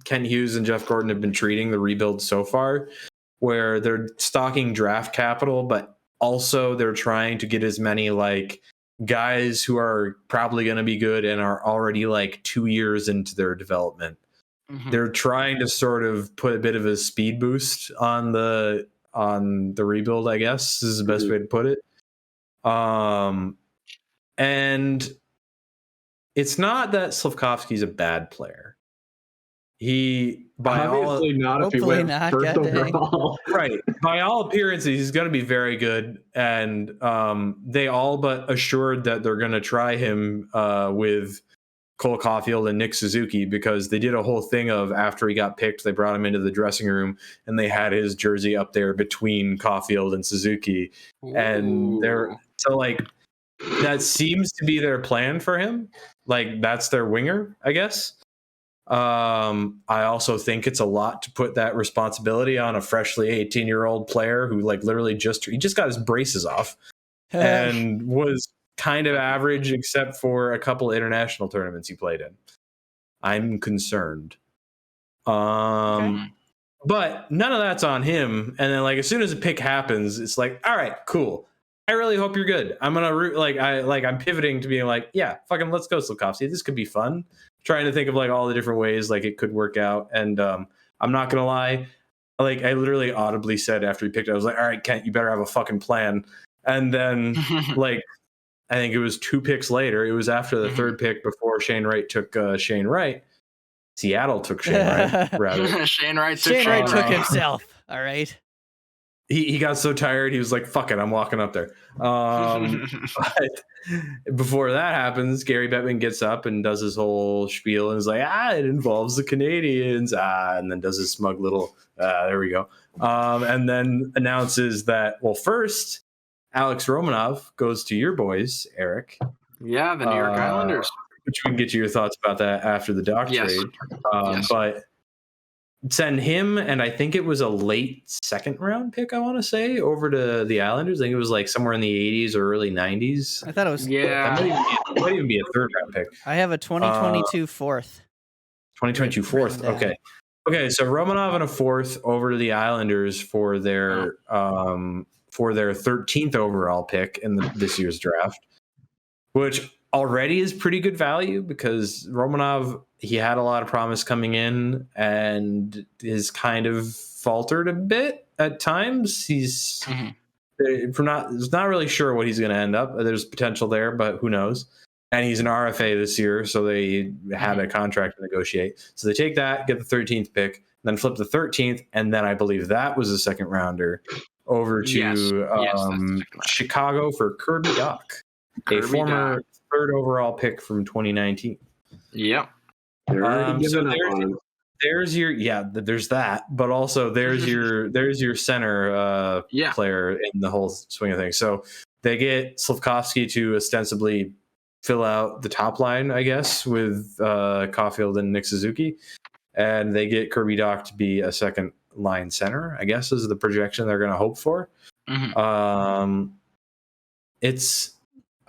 Ken Hughes and Jeff Gordon have been treating the rebuild so far, where they're stocking draft capital, but also they're trying to get as many like guys who are probably going to be good and are already like 2 years into their development. Mm-hmm. They're trying to sort of put a bit of a speed boost on the rebuild, I guess is the best way to put it. And it's not that Slavkovsky's a bad player. He, by obviously not if he went first overall. Right. By all appearances, he's going to be very good. And they all but assured that they're going to try him with Cole Caulfield and Nick Suzuki, because they did a whole thing of after he got picked, they brought him into the dressing room and they had his jersey up there between Caulfield and Suzuki. Ooh. And they're so like, that seems to be their plan for him. Like that's their winger, I guess. I also think it's a lot to put that responsibility on a freshly 18-year-old player who like literally just got his braces off and was kind of average except for a couple of international tournaments he played in. I'm concerned. But none of that's on him. And then like as soon as a pick happens, it's like, all right, cool. I really hope you're good. I'm gonna I'm pivoting to being like, yeah, fucking let's go, Slavkovsky. This could be fun. Trying to think of like all the different ways like it could work out. And I'm not gonna lie, like I literally audibly said after he picked it, I was like, all right, Kent, you better have a fucking plan. And then like I think it was 2 picks later. It was after the third pick before Shane Wright took Shane Wright. Seattle took Shane Wright. Rather, Shane Wright took himself. All right. he got so tired, he was like, fuck it, I'm walking up there. But before that happens, Gary Bettman gets up and does his whole spiel and is like, it involves the Canadians, and then does his smug little, there we go. And then announces that, well, first, Alex Romanov goes to your boys, Eric. Yeah, the New York Islanders. Which we can get to your thoughts about that after the Doc trade. Yes. But send him, and I think it was a late second round pick, I want to say, over to the Islanders. I think it was like somewhere in the 80s or early 90s. I thought it was. Yeah. That might even be a third round pick. I have a 2022 fourth. 2022 fourth. Written Okay. So Romanov and a fourth over to the Islanders for their 13th overall pick in this year's draft, which already is pretty good value because Romanov, he had a lot of promise coming in and is kind of faltered a bit at times. He's not really sure what he's going to end up. There's potential there, but who knows? And he's an RFA this year, so they had a contract to negotiate. So they take that, get the 13th pick, then flip the 13th, and then I believe that was a second rounder over to Chicago for Kirby Dach, a former third overall pick from 2019. Yep. There's there's that, but also there's your center player in the whole swing of things. So they get Slafkovsky to ostensibly fill out the top line, I guess, with Caulfield and Nick Suzuki, and they get Kirby Dach to be a second line center, I guess, is the projection they're going to hope for. I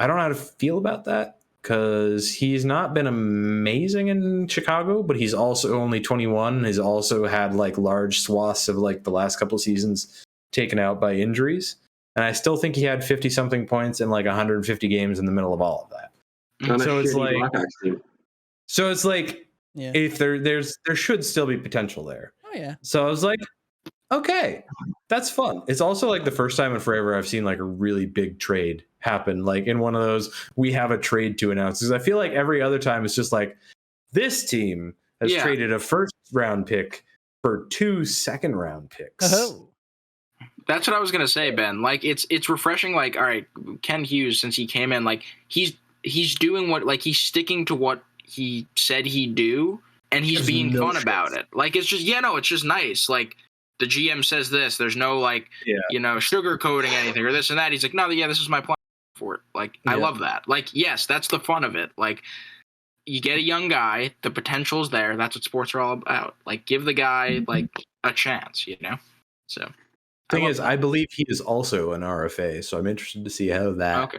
don't know how to feel about that because he's not been amazing in Chicago, but he's also only 21. He's also had like large swaths of like the last couple of seasons taken out by injuries. And I still think he had 50 something points in like 150 games in the middle of all of that. So it's like if there should still be potential there. Oh yeah. So I was like, okay, that's fun. It's also like the first time in forever I've seen like a really big trade happen, like in one of those we have a trade to announce. Because I feel like every other time it's just like this team has traded a first round pick for 2 second round picks. Oh. That's what I was gonna say, Ben. Like it's refreshing. Like, all right, Ken Hughes, since he came in, like he's doing what, like he's sticking to what he said he'd do, and he's being fun about it. Like it's just it's just nice. Like the GM says this. There's no sugarcoating anything or this and that. He's like, no, this is my plan for it. Like I love that. Like yes, that's the fun of it. Like you get a young guy, the potential's there. That's what sports are all about. Like give the guy like a chance, So. Thing is, I believe he is also an RFA, so I'm interested to see how that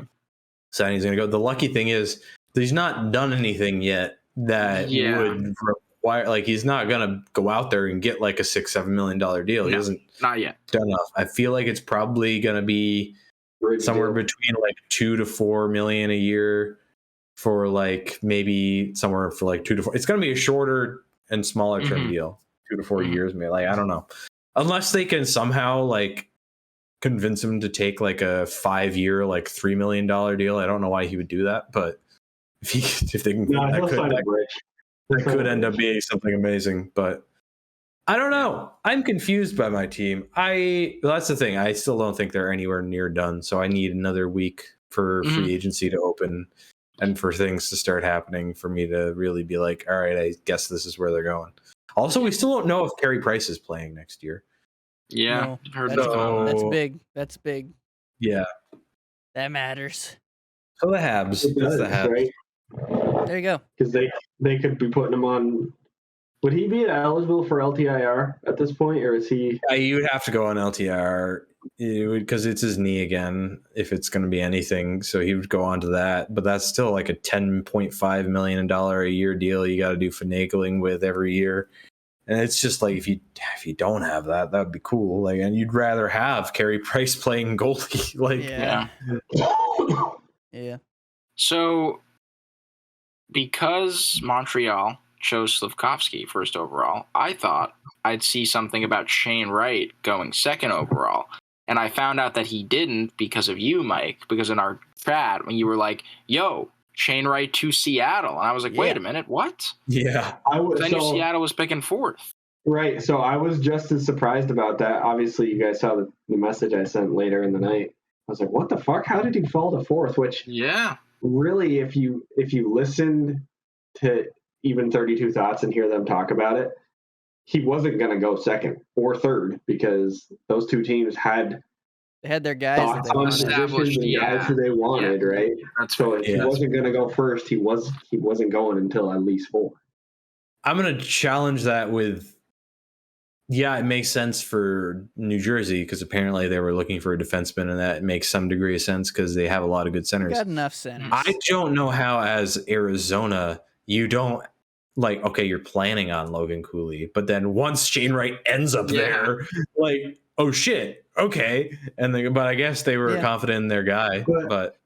signing's going to go. The lucky thing is that he's not done anything yet that would require, like he's not going to go out there and get like a $6-7 million deal. No, he hasn't not yet done enough. I feel like it's probably going to be somewhere between like $2 to $4 million a year for like maybe somewhere for like 2 to 4. It's going to be a shorter and smaller term deal, 2 to 4 years, maybe. Like I don't know. Unless they can somehow like convince him to take like a 5-year, like $3 million deal. I don't know why he would do that, but if they can, that could end up being something amazing. But I don't know. I'm confused by my team. That's the thing. I still don't think they're anywhere near done. So I need another week for free agency to open and for things to start happening for me to really be like, all right, I guess this is where they're going. Also, we still don't know if Carey Price is playing next year. Yeah, that's big. That's big. Yeah, that matters. So the Habs. That's the Habs. Right? There you go. Because they could be putting him on. Would he be eligible for LTIR at this point, or is he? You would have to go on LTIR because it's his knee again. If it's going to be anything, so he would go on to that. But that's still like a $10.5 million a year deal. You got to do finagling with every year, and it's just like if you don't have that, that would be cool. Like, and you'd rather have Carey Price playing goalie. Like, yeah. So, because Montreal chose Slafkovsky first overall, I thought I'd see something about Shane Wright going second overall. And I found out that he didn't because of you, Mike, because in our chat, when you were like, yo, Shane Wright to Seattle. And I was like, wait a minute, what? Yeah. I knew Seattle was picking fourth. Right. So I was just as surprised about that. Obviously, you guys saw the message I sent later in the night. I was like, "What the fuck? How did he fall to fourth?" Which Yeah. really, if you listened to even 32 Thoughts and hear them talk about it, he wasn't going to go second or third because those two teams had They had their guys that thoughts they on wanted. positions and guys who they wanted, right? That's So fair. if he wasn't going to go first, he wasn't going until at least fourth. I'm going to challenge that with, yeah, it makes sense for New Jersey because apparently they were looking for a defenseman, and that makes some degree of sense because they have a lot of good They centers. got enough centers. I don't know how, as Arizona, you don't like, okay, you're planning on Logan Cooley, but then once Shane Wright ends up there, like, oh shit, okay. And but I guess they were confident in their guy. But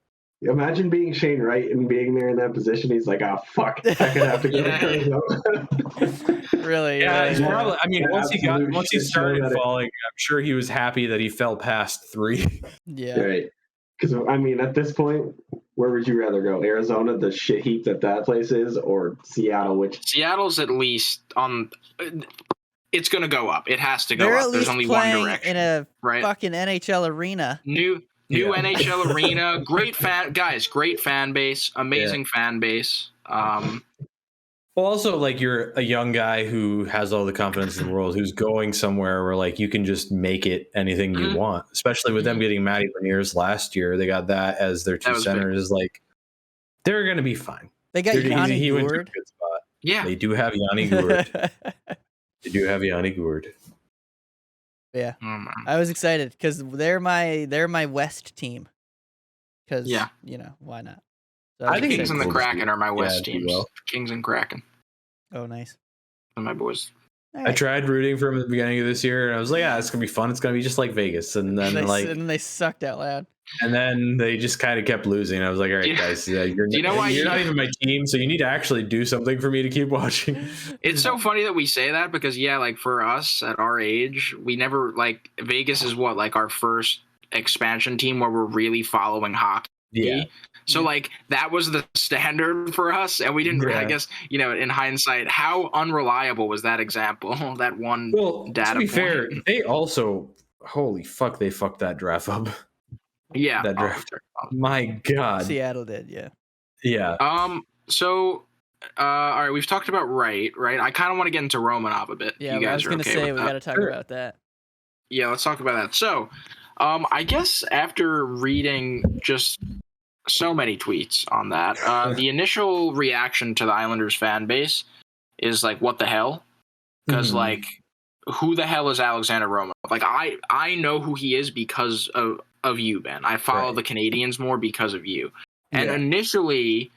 imagine being Shane Wright and being there in that position. He's like, oh fuck, I could have to go to Arizona. Really? yeah, he's probably. I mean, once he shit started show that falling, I'm sure he was happy that he fell past 3. Yeah. Right. Because I mean, at this point, where would you rather go? Arizona, the shit heap that place is, or Seattle? Which Seattle's at least on. It's going to go up. It has to go They're up. at There's least only one playing direction. in a right? fucking NHL arena. New NHL arena. Great fan base. Amazing fan base. Well, also, like, you're a young guy who has all the confidence in the world, who's going somewhere where, like, you can just make it anything you want. Especially with them getting Matty Beniers last year, they got that as their two centers. Big. Like, they're going to be fine. They got Yanni he went to a Gourde. good spot. Yeah, they do have Yanni Gourde. Yeah, I was excited because they're my West team. Because you know, why not? So I think Kings and the Kraken are my West teams. Well. Kings and Kraken. Oh, nice. And my boys. Right. I tried rooting for them at the beginning of this year, and I was like, "Yeah, it's gonna be fun. It's gonna be just like Vegas." And then they sucked out loud. And then they just kind of kept losing. I was like, "All right, guys, you're not even my team, so you need to actually do something for me to keep watching." It's so funny that we say that because like for us at our age, we never like Vegas is like our first expansion team where we're really following hockey. Yeah. So like that was the standard for us, and we didn't. I guess in hindsight, how unreliable was that example? That one data. To be point. fair, they also holy fuck, they fucked that draft up. Yeah, that draft. My God, Seattle did. Yeah. So, all right, we've talked about right. I kind of want to get into Romanov a bit. Yeah, you guys I was gonna say we got to talk about that. Yeah, let's talk about that. So, I guess after reading just so many tweets on that, the initial reaction to the Islanders fan base is like, "What the hell?" Because like, who the hell is Alexander Romanov? Like, I know who he is because of you, Ben. I follow the Canadians more because of you. And initially,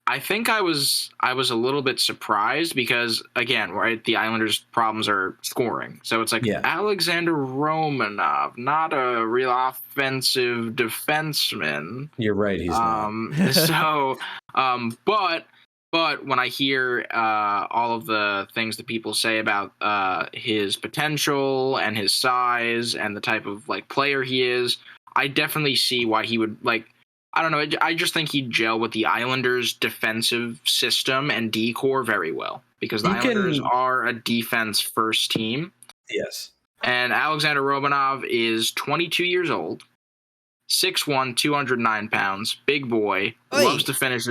I think I was a little bit surprised because, again, the Islanders' problems are scoring. So it's like Alexander Romanov, not a real offensive defenseman. You're right, he's not. So, but when I hear all of the things that people say about his potential and his size and the type of like player he is, I definitely see why he would like. I don't know. I just think he'd gel with the Islanders' defensive system and D-core very well because the Islanders are a defense-first team. Yes. And Alexander Romanov is 22 years old, 6'1", 209 pounds, big boy, loves to finish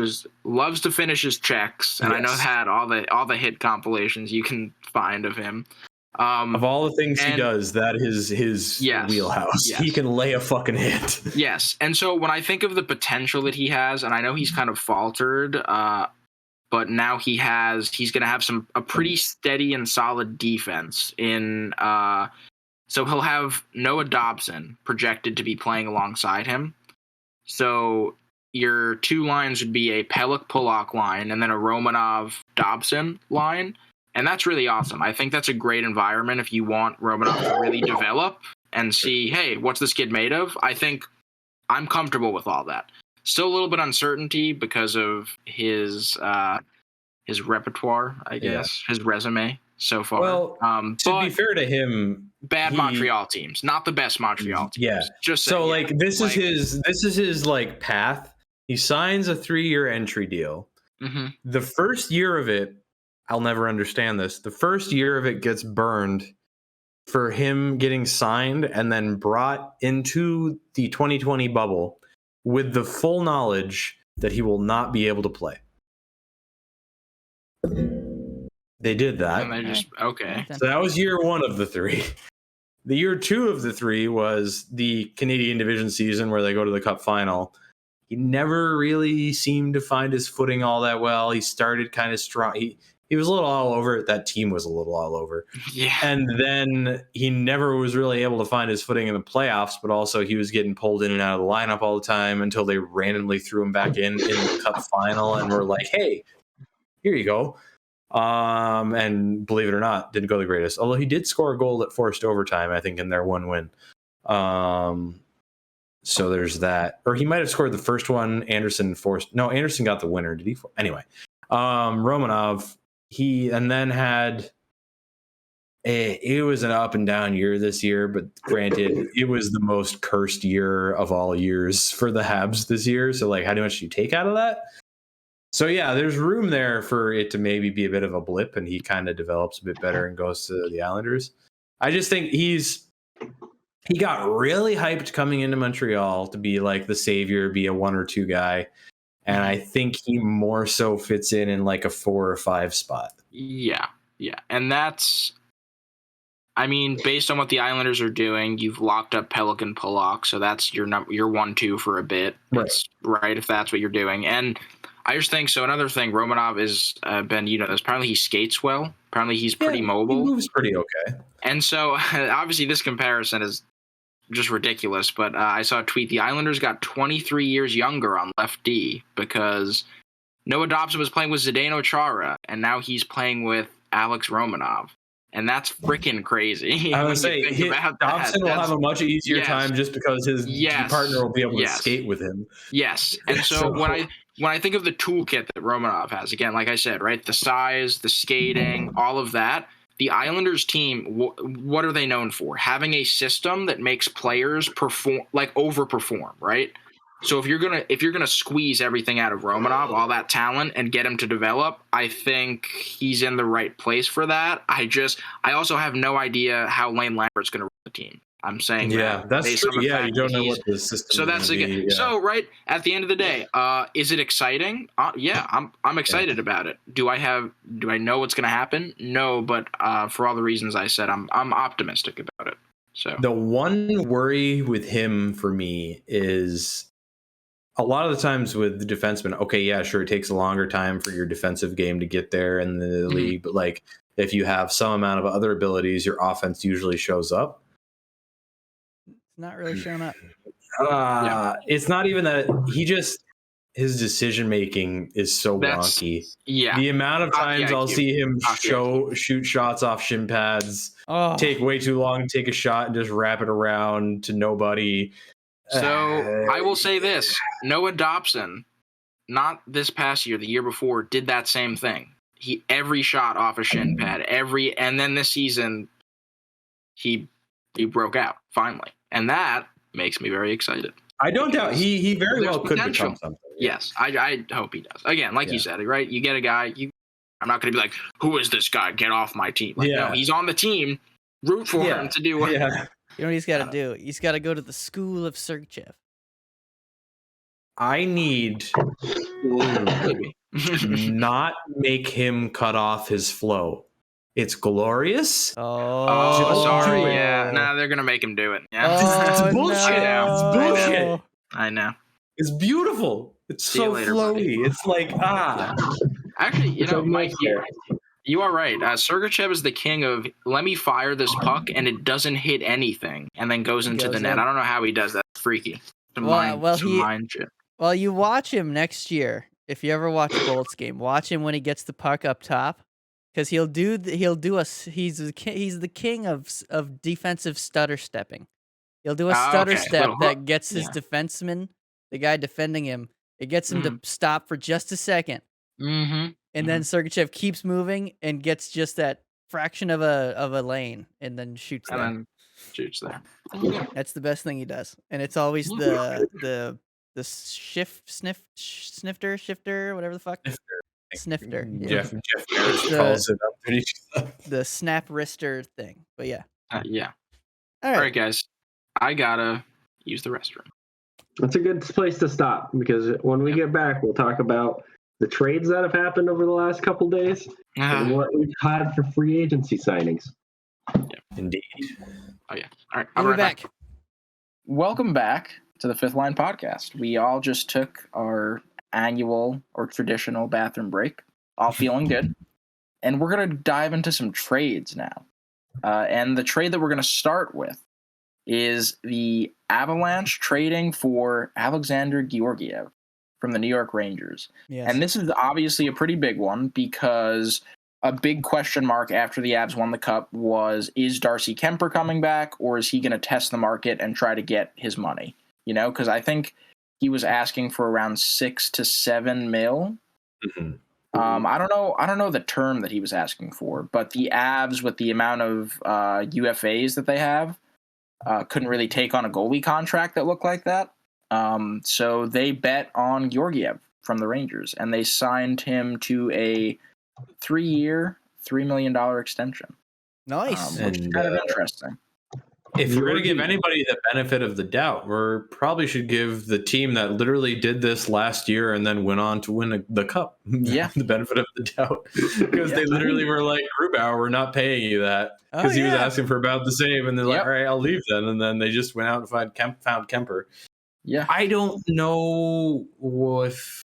his checks, and I know that all the hit compilations you can find of him. Of all the things he does, that is his wheelhouse. He can lay a fucking hit. Yes, and so when I think of the potential that he has, and I know he's kind of faltered, but now he's going to have a pretty steady and solid defense in. So he'll have Noah Dobson projected to be playing alongside him. So your two lines would be a Pelech-Pulock line and then a Romanov-Dobson line. And that's really awesome. I think that's a great environment if you want Romanov to really develop and see, hey, what's this kid made of? I think I'm comfortable with all that. Still a little bit uncertainty because of his repertoire, I guess, his resume so far. Well, to be fair to him, Montreal teams, not the best Montreal teams. Yeah, just so this is his like path. He signs a 3-year entry deal. Mm-hmm. The first year of it, I'll never understand this. The first year of it gets burned for him getting signed and then brought into the 2020 bubble with the full knowledge that he will not be able to play. They did that. And they just okay. So that was year 1 of the 3. The year 2 of the 3 was the Canadian division season where they go to the cup final. He never really seemed to find his footing all that well. He started kind of strong. He was a little all over. That team was a little all over. Yeah. And then he never was really able to find his footing in the playoffs, but also he was getting pulled in and out of the lineup all the time until they randomly threw him back in the cup final and were like, hey, here you go. And believe it or not, didn't go the greatest. Although he did score a goal that forced overtime, I think, in their 1 win. So there's that. Or he might have scored the first one. Anderson got the winner. Did he? Anyway, Romanov, he and then had it was an up and down year this year, but granted, it was the most cursed year of all years for the Habs this year. So like, how much do you take out of that? So yeah, there's room there for it to maybe be a bit of a blip, and he kind of develops a bit better and goes to the Islanders. I just think he got really hyped coming into Montreal to be like the savior, be a 1 or 2 guy. And I think he more so fits in like a 4 or 5 spot. Yeah. And that's, I mean, based on what the Islanders are doing, you've locked up Pelican Pollock, so that's your 1-2 for a bit. Right, if that's what you're doing. And I just think so. Another thing, Romanov is been, apparently he skates well. Apparently he's pretty mobile. He moves pretty okay. And so obviously this comparison is just ridiculous. But I saw a tweet: the Islanders got 23 years younger on left D because Noah Dobson was playing with Zdeno Chara, and now he's playing with Alex Romanov. And that's freaking crazy. I would say Dobson will have a much easier time just because his partner will be able to skate with him. Yes. And so when I think of the toolkit that Romanov has, again, like I said, right, the size, the skating, all of that, the Islanders team, what are they known for? Having a system that makes players overperform, right? So if you're gonna squeeze everything out of Romanov, all that talent, and get him to develop, I think he's in the right place for that. I also have no idea how Lane Lambert's gonna run the team. I'm saying that's true. Yeah, you don't know what the system. So that's again. Yeah. So right at the end of the day, is it exciting? Yeah, I'm excited about it. Do I know what's gonna happen? No, but for all the reasons I said, I'm optimistic about it. So the one worry with him for me is, a lot of the times with the defensemen, okay, yeah, sure, it takes a longer time for your defensive game to get there in the league, but like if you have some amount of other abilities, your offense usually shows up. It's not really showing up. It's not even that his decision making is so wonky. Yeah. The amount of times I'll see him shoot shots off shin pads, take way too long, take a shot and just wrap it around to nobody. So I will say this: Noah Dobson, not this past year, the year before, did that same thing. Every shot off a shin pad, and then this season, he broke out finally, and that makes me very excited. I don't doubt he very well could become something. Yes, I hope he does. Again, like you said, right? You get a guy. I'm not going to be like, who is this guy? Get off my team. No, he's on the team. Root for him to do what. Yeah. You know what he's got to do? He's got to go to the school of Sergachev. I need not make him cut off his flow. It's glorious. Oh, sorry. Yeah. Nah, they're going to make him do it. Yeah. It's bullshit. No. It's bullshit. I know. It's beautiful. It's so flowy. Buddy. It's like, Actually, Mike, you are right. Sergachev is the king of let me fire this puck and it doesn't hit anything and then goes into the net. I don't know how he does that. It's freaky. Mind shit. Well, you watch him next year. If you ever watch Bolt's game, watch him when he gets the puck up top, because he's the king of defensive stutter stepping. He'll do a stutter step that gets his defenseman, the guy defending him, it gets him to stop for just a second. Mm-hmm. And then Sergachev keeps moving and gets just that fraction of a lane and then shoots there. And then shoots there. That's the best thing he does. And it's always the shifter, whatever the fuck. snifter. Yeah. Jeff It's calls it up. the snap wrister thing. But yeah. Yeah. All All right. right, guys. I gotta use the restroom. That's a good place to stop because when we get back, we'll talk about the trades that have happened over the last couple days and what we've had for free agency signings. Indeed. Oh yeah. All right. I'll We'll be be right back. Welcome back to the Fifth Line Podcast. We all just took our annual or traditional bathroom break, all feeling good. And we're going to dive into some trades now. And the trade that we're going to start with is the Avalanche trading for Alexander Georgiev from the New York Rangers. Yes. And this is obviously a pretty big one because a big question mark after the Avs won the Cup was, is Darcy Kemper coming back, or is he going to test the market and try to get his money? You know, because I think he was asking for around 6 to 7 mil. Mm-hmm. I don't know the term that he was asking for, but the Avs, with the amount of UFAs that they have, couldn't really take on a goalie contract that looked like that. So they bet on Georgiev from the Rangers, and they signed him to a 3-year, $3 million extension. Nice. Which is kind of interesting. If we're going to give anybody the benefit of the doubt, we probably should give the team that literally did this last year and then went on to win the Cup the benefit of the doubt. Because they literally were like, Grubauer, we're not paying you that. Because he was asking for about the same. And they're like, all right, I'll leave then. And then they just went out and found Kemper. Yeah. I don't know if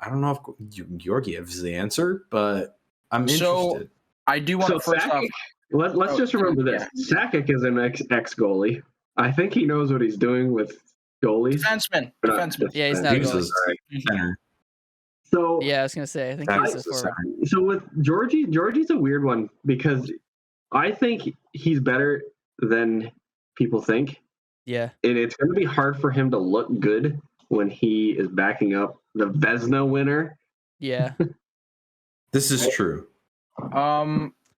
I don't know if Georgiev's the answer, but I'm interested. I do want to first off. Let's just remember this. Sakic is an ex-goalie. I think he knows what he's doing with goalies. Defenseman. Yeah, he's not a goalie. Center. So yeah, I was going to say, I think he's a forward. So with Georgie's a weird one because I think he's better than people think. Yeah. And it's going to be hard for him to look good when he is backing up the Vezina winner. Yeah. This is true.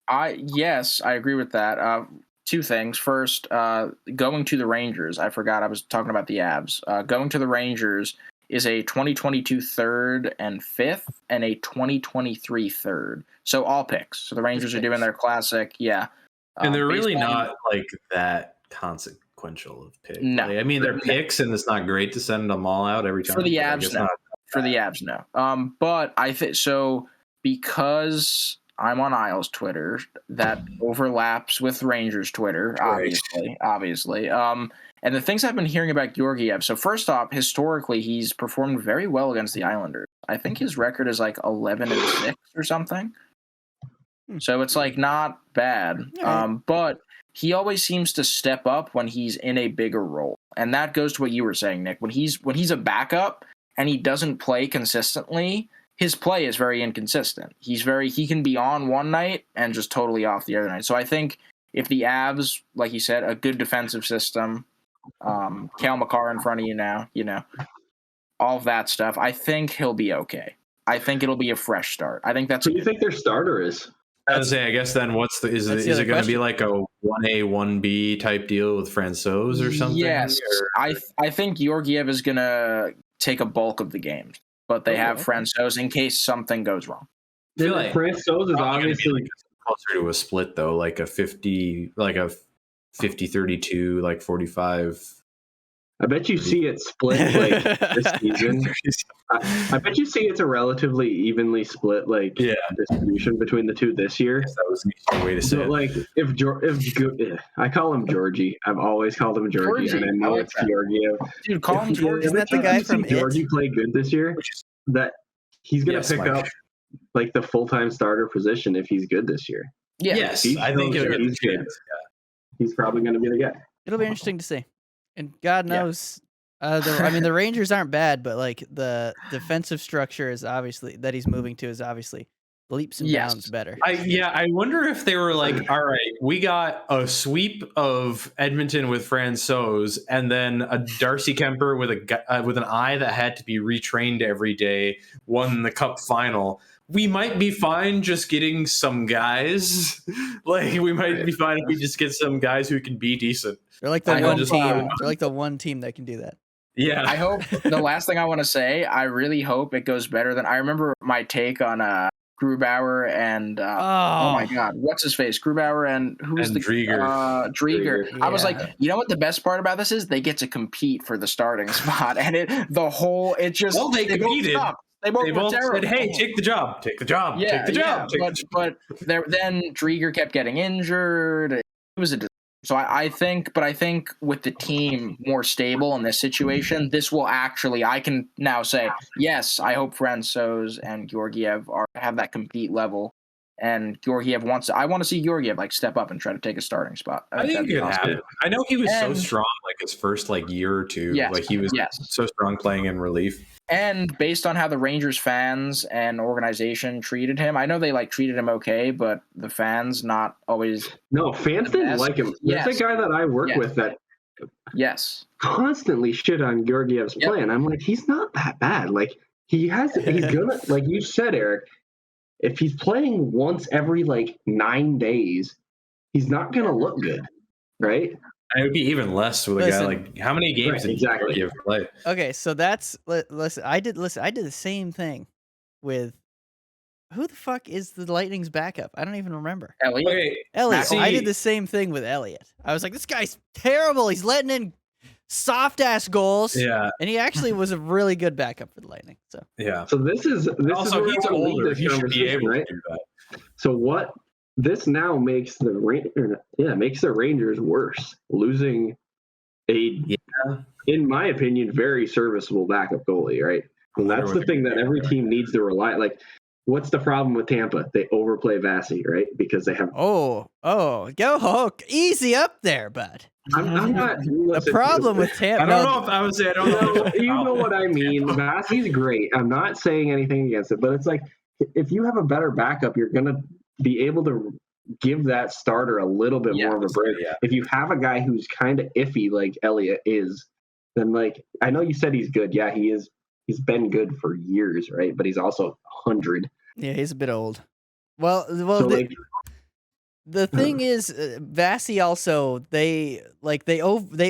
Yes, I agree with that. Two things. First, going to the Rangers. I forgot I was talking about the Avs. Going to the Rangers is a 2022 third and fifth and a 2023 third. So all picks. So the Rangers are doing their classic, and they're really not like that consequential of picks. No. I mean, they're picks, and it's not great to send them all out every time. For the Avs, no. For the Avs, no. But I think so because I'm on Isles Twitter. That overlaps with Rangers Twitter, obviously. And the things I've been hearing about Georgiev. So first off, historically, he's performed very well against the Islanders. I think his record is like 11-6 or something. So it's like not bad. But he always seems to step up when he's in a bigger role, and that goes to what you were saying, Nick. When he's a backup and he doesn't play consistently, his play is very inconsistent. He can be on one night and just totally off the other night. So I think if the Avs, like you said, a good defensive system, Cale Makar in front of you now, all of that stuff, I think he'll be okay. I think it'll be a fresh start. I think that's. Who do you think their starter is? I would say, I guess then is it going to be like a 1A, 1B type deal with Francouz or something? Yes. I think Georgiev is going to take a bulk of the games, but they have Francouz in case something goes wrong. I feel like Francouz is obviously like closer to a split though, like a 50-32, like 45. I bet you see it split like this season. I bet you see it's a relatively evenly split distribution between the two this year. That was an easy way to say it. Like if I call him Georgie, I've always called him Georgie, and I know it's Georgiev. Dude, call him Georgie. Isn't that the guy from Georgie play good this year? That he's gonna pick up like the full-time starter position if he's good this year. Yeah. Yes, I think he's good. He's probably gonna be the guy. It'll be interesting to see. And God knows, the Rangers aren't bad, but like the defensive structure is obviously that he's moving to is obviously leaps and bounds better. I wonder if they were like, all right, we got a sweep of Edmonton with Francouz, and then a Darcy Kemper with an eye that had to be retrained every day, won the Cup final. We might be fine just getting some guys. Like we might be fine if we just get some guys who can be decent. They're like the one team. They're like the one team that can do that. Yeah. I hope the last thing I want to say, I really hope it goes better than I remember my take on Grubauer and oh my god, what's his face? Grubauer and who's And the Drieger. Drieger. Yeah. I was like, you know what the best part about this is? They get to compete for the starting spot, and it just Well, they competed. Both they both said, "Hey, take the job, take the job, yeah, take the job." But then Drieger kept getting injured. It was a so I think with the team more stable in this situation, this will actually, I can now say, yes, I hope Francouz and Georgiev have that compete level. And Georgiev I want to see Georgiev like step up and try to take a starting spot. I think it could happen. I know he was so strong like his first like year or two. Yes, like he was so strong playing in relief. And based on how the Rangers fans and organization treated him, I know they like treated him okay, but the fans not always. No, fans didn't like him. There's a guy that I work with that constantly shit on Georgiev's play, and I'm like, he's not that bad. Like he's gonna, like you said, Eric, if he's playing once every like 9 days, he's not gonna look good, right? And it would be even less with a guy like how many games did Georgiev play? Okay, so that's listen. I did the same thing with who the fuck is the Lightning's backup? I don't even remember. Elliot. Okay, Elliot. I did the same thing with Elliot. I was like, this guy's terrible. He's letting in soft ass goals. Yeah, and he actually was a really good backup for the Lightning. So yeah. So this is also where he's older. He should be able to do that. So what? This now makes the Rangers worse, losing in my opinion, very serviceable backup goalie, right? And that's the thing that every team needs to rely. Like, what's the problem with Tampa? They overplay Vasi, right? Because they have easy up there, bud. I'm not. The problem with Tampa. I don't know if I would say I don't know. You know what I mean. Vasi's great. I'm not saying anything against it, but it's like if you have a better backup, you're gonna be able to give that starter a little bit more of a break. Yeah. If you have a guy who's kind of iffy like Elliot is, then like I know you said he's good. Yeah, he is. He's been good for years, right? But he's also 100. Yeah, he's a bit old. Well, So, the thing is, Vasi also they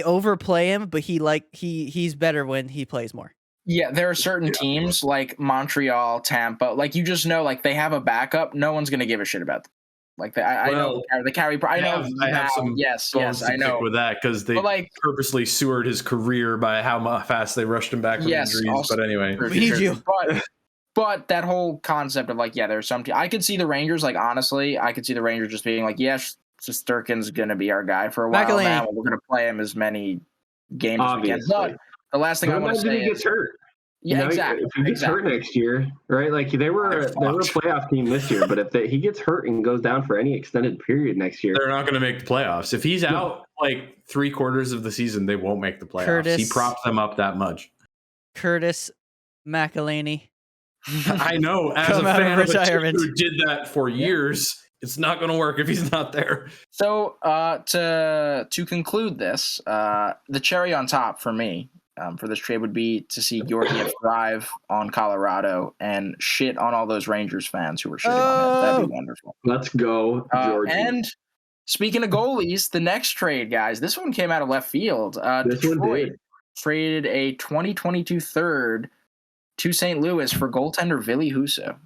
overplay him, but he's better when he plays more. Yeah, there are certain teams like Montreal, Tampa, like you just know, like they have a backup. No one's gonna give a shit about them. Like I know the carry. I have some. Yes, I know with that because they purposely sewered his career by how fast they rushed him back from injuries. Also, but anyway, we need you. But that whole concept of like, there's some. I could see the Rangers. Like honestly, I could see the Rangers just being like, yes, Shesterkin's gonna be our guy for a while now. We're gonna play him as many games as we can. But the last thing I want to say is, gets hurt. Yeah, exactly. If he gets hurt next year, right? Like they were a playoff team this year, but if he gets hurt and goes down for any extended period next year, they're not going to make the playoffs. If he's out like 3/4 of the season, they won't make the playoffs. He propped them up that much. Curtis McElhinney. I know. As a fan of a team who did that for years, it's not going to work if he's not there. So to conclude this, the cherry on top for me. For this trade would be to see Georgiev thrive on Colorado and shit on all those Rangers fans who were shitting on him. That'd be wonderful. Let's go, Georgiev. And speaking of goalies, the next trade, guys, this one came out of left field. Detroit traded a 2022 third to St. Louis for goaltender Ville Husso.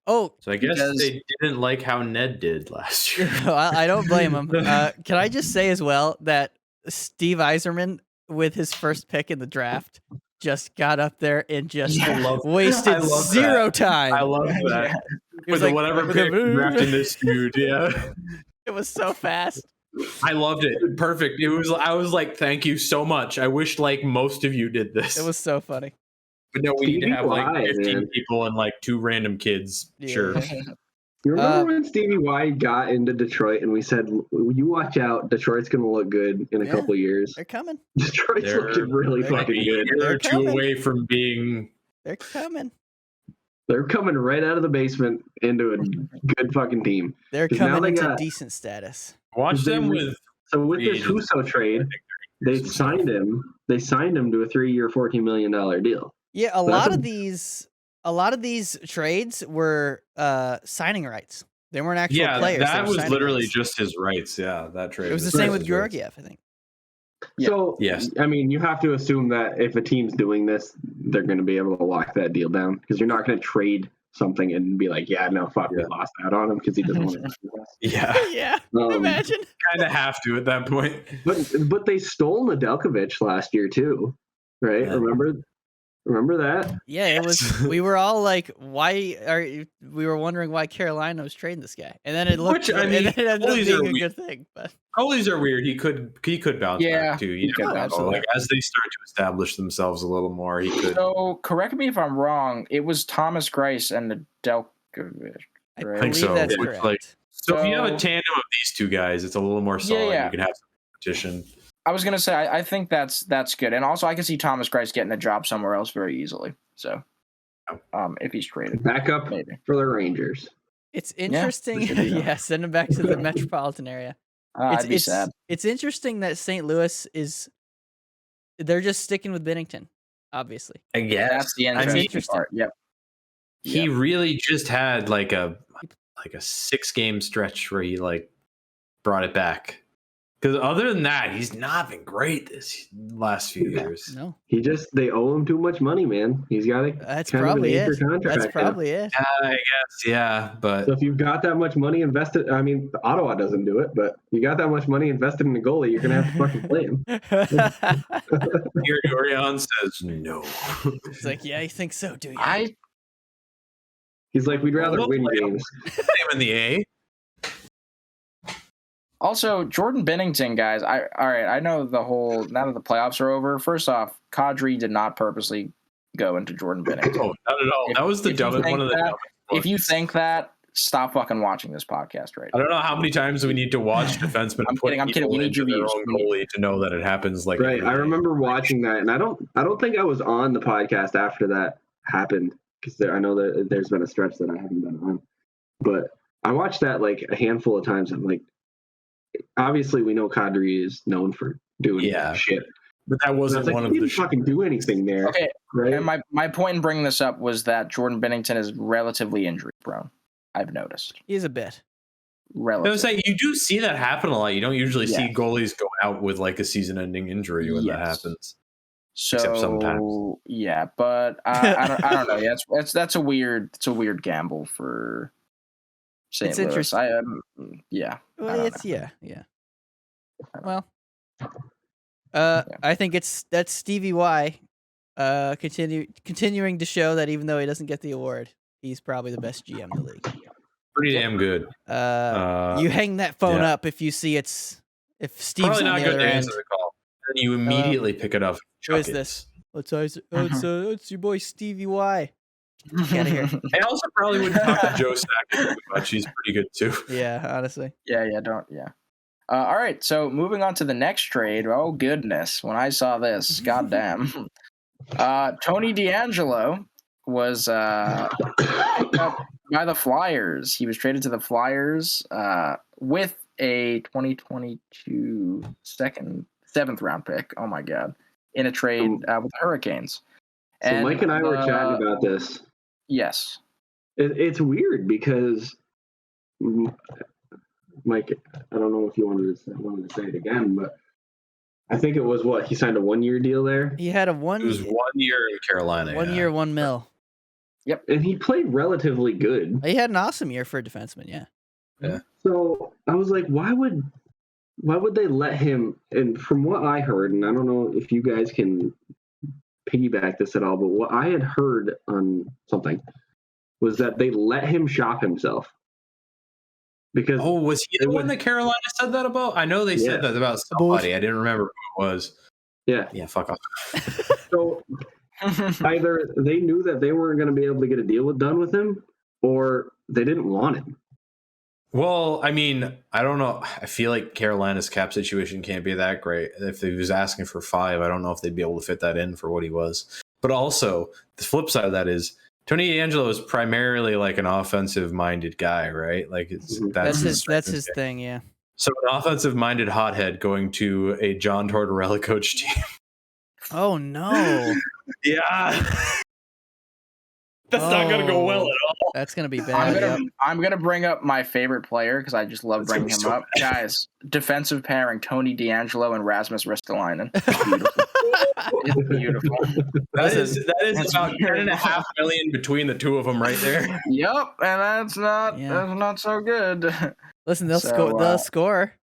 Oh, so I guess they didn't like how Ned did last year. I don't blame him. Can I just say as well that Steve Yzerman, with his first pick in the draft, just got up there and just wasted zero time. I love that. With like, whatever pick drafting this dude, it was so fast. I loved it. Perfect. I was like, thank you so much. I wish like most of you did this. It was so funny. But no, we need to have like 15 people and like 2 random kids. Yeah. Sure. You remember when Stevie Y got into Detroit and we said, you watch out, Detroit's going to look good in a couple years. They're coming. Detroit's looking really fucking good. They're 2 away from being... They're coming. They're coming right out of the basement into a good fucking team. They're coming into decent status. Watch them with... So with this Husso trade, they signed him to a 3-year, $14 million deal. Yeah, a lot of these trades were signing rights. They weren't actual players. That was literally just his rights. Yeah, that trade. It was the same with Georgiev, I think. So, Yes. I mean, you have to assume that if a team's doing this, they're going to be able to lock that deal down because you're not going to trade something and be like, yeah, no, fuck, we lost out on him because he doesn't want to do this. Yeah. Yeah. Imagine. Kind of have to at that point. But they stole Nedeljkovic last year too, right? Yeah. Remember that? Yeah, it was. We were all like, "Why are?" We were wondering why Carolina was trading this guy, and then it looked. Which, I mean, and then it ended up goalies being are a weird. good thing. But Goalies are weird. He could bounce back too. You could know, bounce like as they start to establish themselves a little more, he could. So correct me if I'm wrong. It was Thomas Greiss and Nedeljkovic. I Right? think believe so. that's Which, correct. like, so if you have a tandem of these two guys, it's a little more solid. Yeah. You can have some competition. I was gonna say I think that's good, and also I can see Thomas Greiss getting a job somewhere else very easily. So, if he's traded, Back up maybe for the Rangers. It's interesting. we should do that. Yeah, send him back to the metropolitan area. I'd be sad. It's interesting that St. Louis they're just sticking with Binnington, obviously. I guess That's the interesting part. Yep. He really just had like a 6-game stretch where he like brought it back. Because other than that, he's not been great this last few years. No, They owe him too much money, man. He's got to. that's probably it. That's probably it. I guess, yeah, but So if you've got that much money invested, I mean, Ottawa doesn't do it, but you got that much money invested in a goalie, you're gonna have to fucking play him. Gary Orion says no. It's like, yeah, you think so, do you? He's like, we'd rather Well, win play him. games. Same in the A. Also, Jordan Binnington, guys. All right. I know now that the playoffs are over. First off, Kadri did not purposely go into Jordan Binnington. Oh, not at all. That was the dumbest one of the dumbest If you ones. think that, stop fucking watching this podcast right I now. don't know how many times we need to watch defensemen I'm kidding. people We need into their reviews. own goalie to know that it happens. Like Right. every I day. remember watching that, and I don't think I was on the podcast after that happened because I know that there's been a stretch that I haven't been on, but I watched that like a handful of times. I'm like, obviously we know Kadri is known for doing shit, but that and I wasn't was like, one he of the. didn't fucking do anything there. Okay. Right. And my point in bringing this up was that Jordan Binnington is relatively injury prone. I've noticed. He's a bit. I was saying you do see that happen a lot. You don't usually see Yes. goalies go out with like a season-ending injury when that happens. Except sometimes. So yeah, but I don't know. Yeah, that's a weird gamble for St. It's Louis. interesting. Yeah. Well, I it's don't know. yeah. Well, I think that's Stevie Y, continuing to show that even though he doesn't get the award, he's probably the best GM in the league. Pretty damn good. You hang that phone up if you see if Steve's Probably on not the good other to end. answer the call. And you immediately pick it up. Who is this? It's your boy Stevie Y. Get out of here. I also probably wouldn't talk to Joe Sakic too much. He's pretty good too. Yeah, honestly. Yeah. All right, so moving on to the next trade. Oh goodness, when I saw this, goddamn. Tony DeAngelo was picked up by the Flyers. He was traded to the Flyers with a 2022 seventh round pick. Oh my god, in a trade with the Hurricanes. So Mike and I were chatting about this. Yes. It's weird because Mike, I don't know if you wanted to say it again, but I think it was he signed a 1-year deal there. He had It was 1 year in Carolina. 1 year, $1 million. Yep. And he played relatively good. He had an awesome year for a defenseman, yeah. So I was like, why would they let him? And from what I heard, and I don't know if you guys can piggyback this at all, but what I had heard on something was that they let him shop himself. Because was he the one that Carolina said that about? I know they said that about somebody. I didn't remember who it was. Yeah. Yeah, fuck off. So either they knew that they weren't going to be able to get a deal done with him, or they didn't want him. Well, I mean, I don't know. I feel like Carolina's cap situation can't be that great. If he was asking for 5, I don't know if they'd be able to fit that in for what he was. But also, the flip side of that is Tony DeAngelo is primarily like an offensive-minded guy, right? Like that's his thing, yeah. So an offensive-minded hothead going to a John Tortorella coach team. Oh no! Yeah. That's not gonna go well at all. That's gonna be bad. I'm gonna bring up my favorite player because I just love bringing him up. Guys, defensive pairing: Tony DeAngelo and Rasmus Ristolainen. It's beautiful. That is about $10.5 million between the two of them right there. Yep, and that's not so good. Listen, they'll score.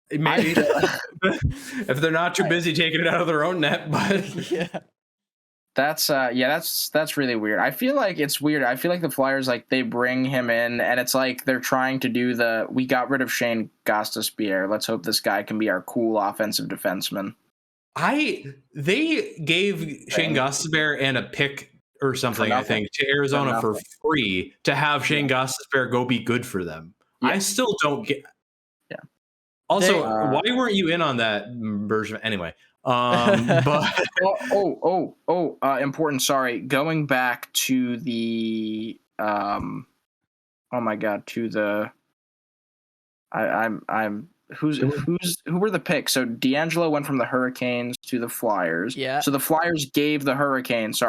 Maybe if they're not too busy taking it out of their own net, but yeah. That's really weird. I feel like it's weird. I feel like the Flyers, like, they bring him in and it's like they're trying to do we got rid of Shane Gostisbehere. Let's hope this guy can be our cool offensive defenseman. They gave Shane Gostisbehere and a pick or something, I think, to Arizona for free to have Shane Gostisbehere go be good for them. Yeah. I still don't get. Yeah. Also, why weren't you in on that version? Anyway. But important. Sorry, going back to the oh my god, to the who were the picks? So DeAngelo went from the Hurricanes to the Flyers. Yeah. So the Flyers gave the Hurricanes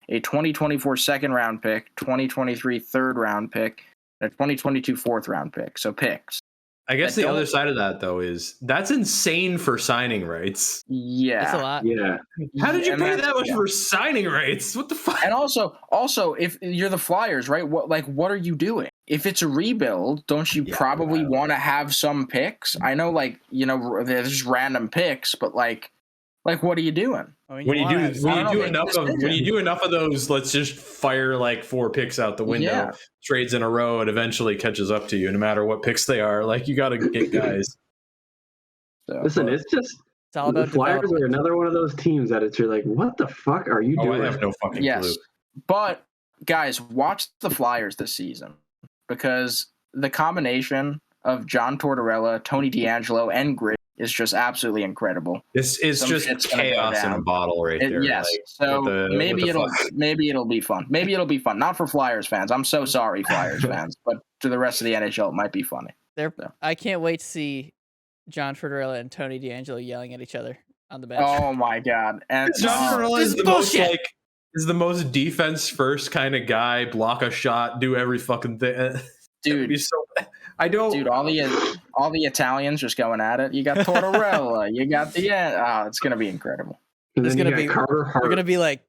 a 2024 second round pick, 2023 third round pick, and a 2022 fourth round pick. So picks. I guess the other side of that, though, is that's insane for signing rights. Yeah. That's a lot. Yeah. How did you pay that much for signing rights? What the fuck? And also, if you're the Flyers, right, what are you doing? If it's a rebuild, don't you probably want to have some picks? I know, there's just random picks, but, like, what are you doing? When you do enough of those, let's just fire like 4 picks out the window, trades in a row, and eventually catches up to you, no matter what picks they are. Like, you got to get guys. Listen, it's all about the Flyers are another one of those teams that you're like, what the fuck are you doing? I have no fucking clue. But guys, watch the Flyers this season because the combination of John Tortorella, Tony DeAngelo, and Grit is just absolutely incredible. It's just chaos in a bottle right there. Yes. Maybe it'll be fun. Maybe it'll be fun. Not for Flyers fans. I'm so sorry, Flyers fans, but to the rest of the NHL, it might be funny. I can't wait to see John Tortorella and Tony DeAngelo yelling at each other on the bench. Oh my god! And John Tortorella is the most defense first kind of guy. Block a shot, do every fucking thing. Dude, Dude, all the Italians just going at it. You got Tortorella. You got it's gonna be incredible. It's gonna be Carter Hart. We're gonna be like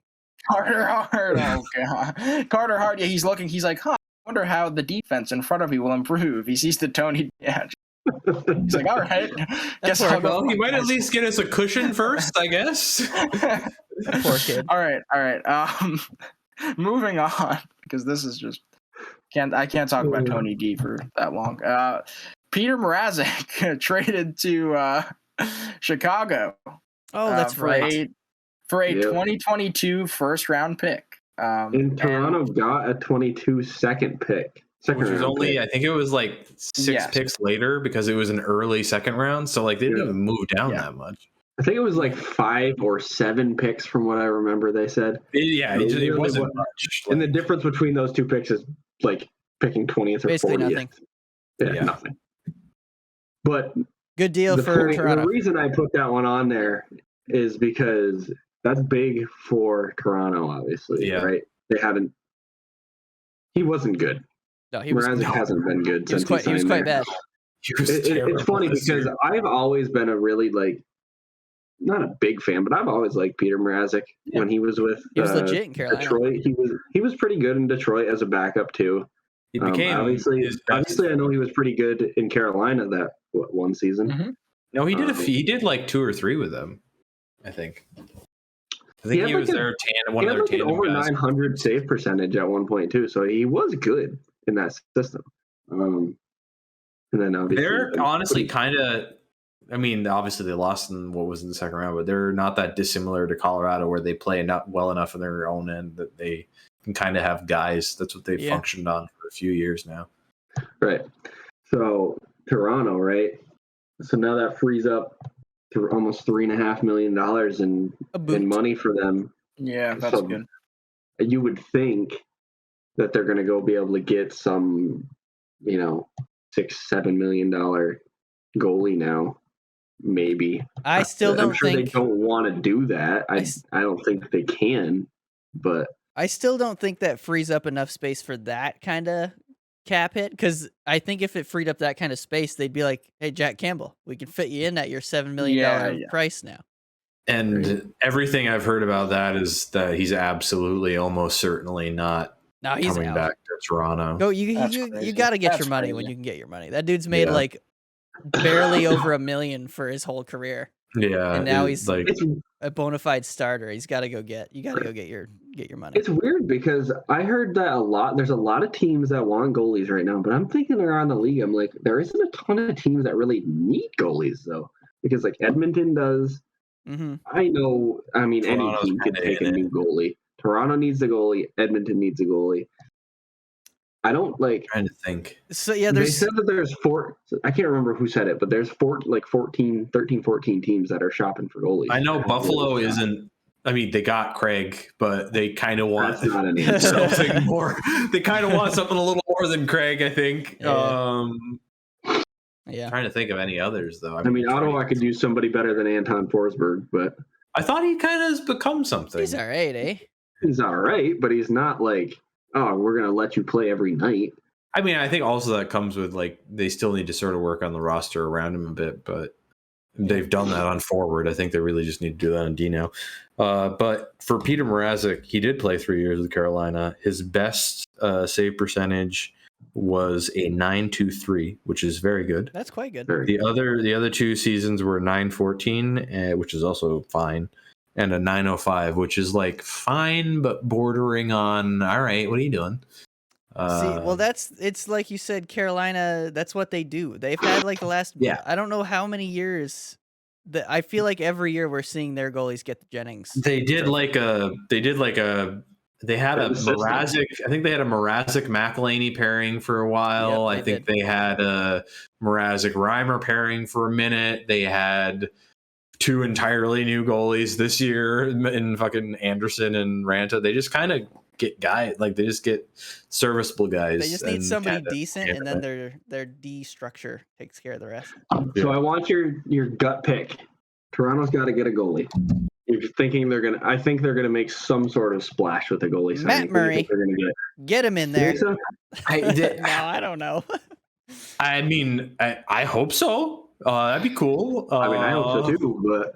Carter Hart. Oh god, Carter Hart. Yeah, he's looking. He's like, I wonder how the defense in front of me will improve. He sees the Tony. Yeah. He's like, all right. Guess I'll go. He might at least get us a cushion first, I guess. Poor kid. All right. Moving on because this is just. I can't talk about Tony D for that long. Peter Mrazek traded to Chicago. Oh, that's right. For a 2022 first round pick. And Toronto got a 22 second pick. Which was only, I think it was like 6 picks later because it was an early second round. So like they didn't even move down that much. I think it was like 5 or 7 picks from what I remember they said. It wasn't much. And the difference between those 2 picks is like picking 20th or basically 40th. Nothing. Yeah, nothing. But good deal for Toronto. The reason I put that one on there is because that's big for Toronto, obviously, right? He wasn't good. No, Mrazek hasn't been good since he was quite bad. It's funny because I've always been a really not a big fan, but I've always liked Peter Mrazek when he was with he was legit in Carolina. Detroit. He was pretty good in Detroit as a backup too. He became obviously I know he was pretty good in Carolina that one season. Mm-hmm. No, he did he did like 2 or 3 with them, I think. He was their one of their tandem over guys. 900 save percentage at one point too, so he was good in that system. And then obviously they're honestly kind of. I mean, obviously they lost in what was in the second round, but they're not that dissimilar to Colorado, where they play not well enough in their own end that they can kind of have guys. That's what they've functioned on for a few years now. Right. So Toronto, right? So now that frees up to almost $3.5 million in money for them. Yeah, that's good. You would think that they're going to go be able to get some, $6-7 million goalie now. Maybe. I still don't I'm sure think they don't want to do that. I don't think they can. But I still don't think that frees up enough space for that kind of cap hit, because I think if it freed up that kind of space, they'd be like, "Hey, Jack Campbell, we can fit you in at your $7 million price now." And everything I've heard about that is that he's absolutely, almost certainly not No, he's coming out. back to Toronto. Go, you got to get your money when you can get your money. That dude's made like barely over $1 million for his whole career. Yeah, and now he's like a bona fide starter. He's got to go get. You got to go get your money. it's weird because I heard that a lot. There's a lot of teams that want goalies right now, but I'm thinking around the league, I'm like, there isn't a ton of teams that really need goalies though, because like Edmonton does. Mm-hmm. I know. I mean, Toronto's any team could kinda take a in new goalie. Toronto needs a goalie. Edmonton needs a goalie. I don't like. trying to think. So yeah, They there's said that there's I can't remember who said it, but there's 13, 14 teams that are shopping for goalies. I know Buffalo isn't. I mean, they got Craig, but they kind of want That's not an answer. something more. They kind of want something a little more than Craig, I think. Yeah. Trying to think of any others though. I mean, Ottawa could use somebody better than Anton Forsberg, but I thought he kind of has become something. He's all right, eh? he's all right. But he's not like, oh, we're gonna let you play every night. I mean, I think also that comes with like they still need to sort of work on the roster around him a bit, but they've done that on forward. I think they really just need to do that on Dino. But for Peter Mrazek, he did play 3 years with Carolina. His best save percentage was a 9.23, which is very good. That's quite good. The other 2 seasons were 9.14, which is also fine, and a 9.05, which is like fine but bordering on all right. What are you doing? See, well, it's like you said, Carolina. That's what they do. They've had like the last. Yeah. I don't know how many years. That I feel like every year we're seeing their goalies get the Jennings. They had a Mrazek. I think they had a Mrazek McElhaney pairing for a while. Yep, I think they had a Mrazek Reimer pairing for a minute. They had 2 entirely new goalies this year in fucking Anderson and Ranta. They just kind of get guys, like they just get serviceable guys. They just need somebody decent, and then it. their D structure takes care of the rest. So I want your gut pick. Toronto's got to get a goalie. You're thinking I think they're gonna make some sort of splash with the goalie signing. Matt Murray, they're gonna get him in there. So? No, I don't know. I mean, I hope so. That'd be cool. I mean, I hope so too, but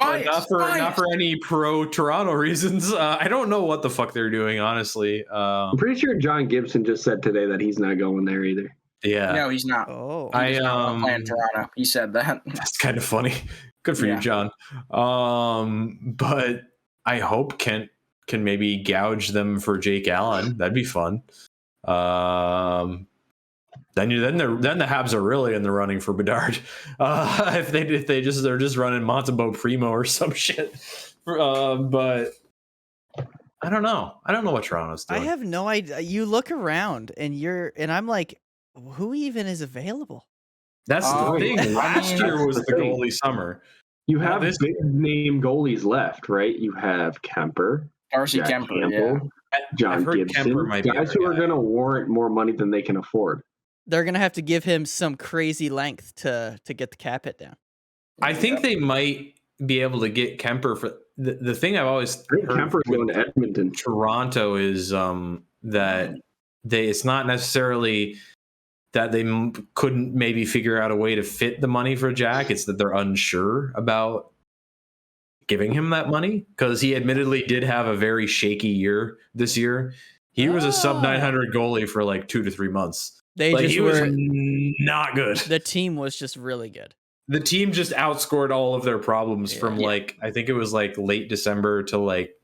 not for any pro Toronto reasons. I don't know what the fuck they're doing, honestly. I'm pretty sure John Gibson just said today that he's not going there either. Yeah, No, he's not. Oh, He's not playing Toronto. He said that. that's kind of funny. Good for you, John. But I hope Kent can maybe gouge them for Jake Allen. That'd be fun. Then the Habs are really in the running for Bedard. If they're just running Montembeault Primo or some shit. But I don't know. I don't know what Toronto's doing. I have no idea. You look around and I'm like, who even is available? That's the thing. Last year was the goalie summer. You have big name goalies left, right? You have Kemper, Darcy Jack Kemper, Campbell, John Gibson, guys who are going to warrant more money than they can afford. They're gonna have to give him some crazy length to get the cap hit down. I think they might be able to get Kemper for the thing I've always heard Kemper's going to Edmonton. Toronto is that it's not necessarily that they couldn't maybe figure out a way to fit the money for Jack. It's that they're unsure about giving him that money because he admittedly did have a very shaky year this year. He was a sub 900 goalie for like 2 to 3 months. He was not good. The team was just really good. The team just outscored all of their problems from like I think it was like late December to like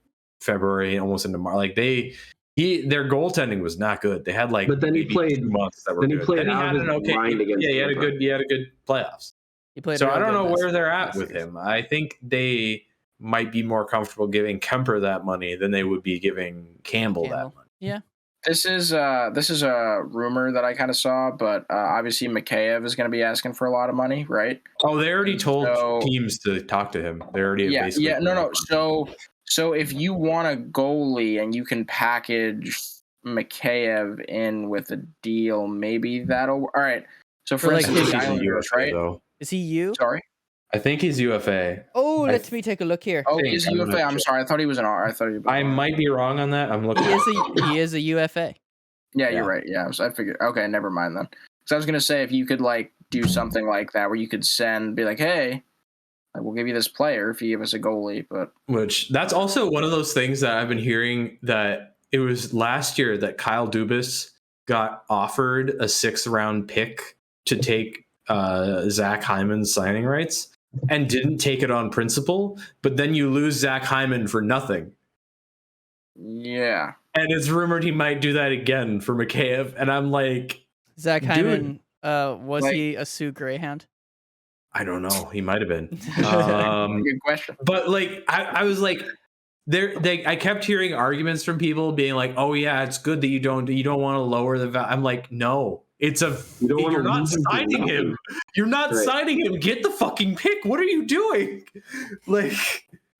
February, almost into March. Like their goaltending was not good. They had like but then he played 2 months that were then good. he played then he out had of an his mind against he had a good playoffs. He played. So I don't know where they're at with him. I think they might be more comfortable giving Kemper that money than they would be giving Campbell that money. Yeah. This is a rumor that I kind of saw, but obviously Mikheyev is going to be asking for a lot of money, right? Oh, they already told teams to talk to him. They already So if you want a goalie and you can package Mikheyev in with a deal, maybe that'll all right. So for like instance, his the Islanders, right? Though. Is he you? Sorry. I think he's UFA. Oh, I let me take a look here. Oh, think he's I'm UFA. not I'm sure. sorry. I thought he was an R. I thought he was. I might be wrong on that. I'm looking. He is a UFA. Yeah, Yeah. you're right. Yeah, I figured. Okay, never mind then. Because I was gonna say if you could like do something like that where you could be like, hey, we'll give you this player if you give us a goalie. But Which that's also one of those things that I've been hearing that it was last year that Kyle Dubas got offered a 6th round pick to take Zach Hyman's signing rights and didn't take it on principle, but then you lose Zach Hyman for nothing. yeah, And it's rumored he might do that again for Mikheyev. And I'm like, Zach Dude. Hyman, was Like- he a Sioux Greyhound? I don't know. He might have been. good question. But like, I was like, I kept hearing arguments from people being like, "Oh yeah, it's good that you don't want to lower the value." I'm like, no, you're not signing him. You're not Right. signing him. Get the fucking pick. What are you doing? Like,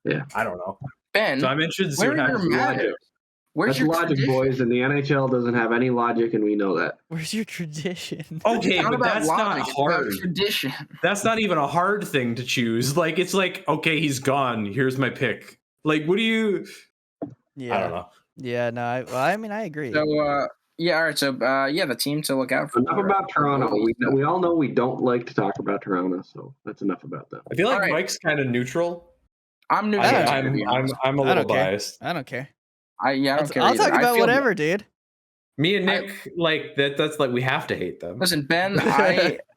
Yeah. I don't know. Ben, So I'm interested to see where what are your happens. magic? Where's That's your logic, tradition? boys, and the NHL doesn't have any logic, and we know that. Where's your tradition? Okay, It's not but about that's logic, not it's about hard. tradition. That's not even a hard thing to choose. Like, it's like, okay, he's gone. Here's my pick. Like, what do you? Yeah. I don't know. Yeah, no, I mean, I agree. So, yeah, all right. So, yeah, the team to look out for. Enough about Toronto. We all know we don't like to talk about Toronto, so that's enough about them. I feel like All right. Mike's kind of neutral. I'm neutral. to be honest. I'm a I little don't care. biased. I don't care. I don't care. I'll either. talk I about feel- whatever, dude. Me and Nick, like that's like we have to hate them. Listen, Ben,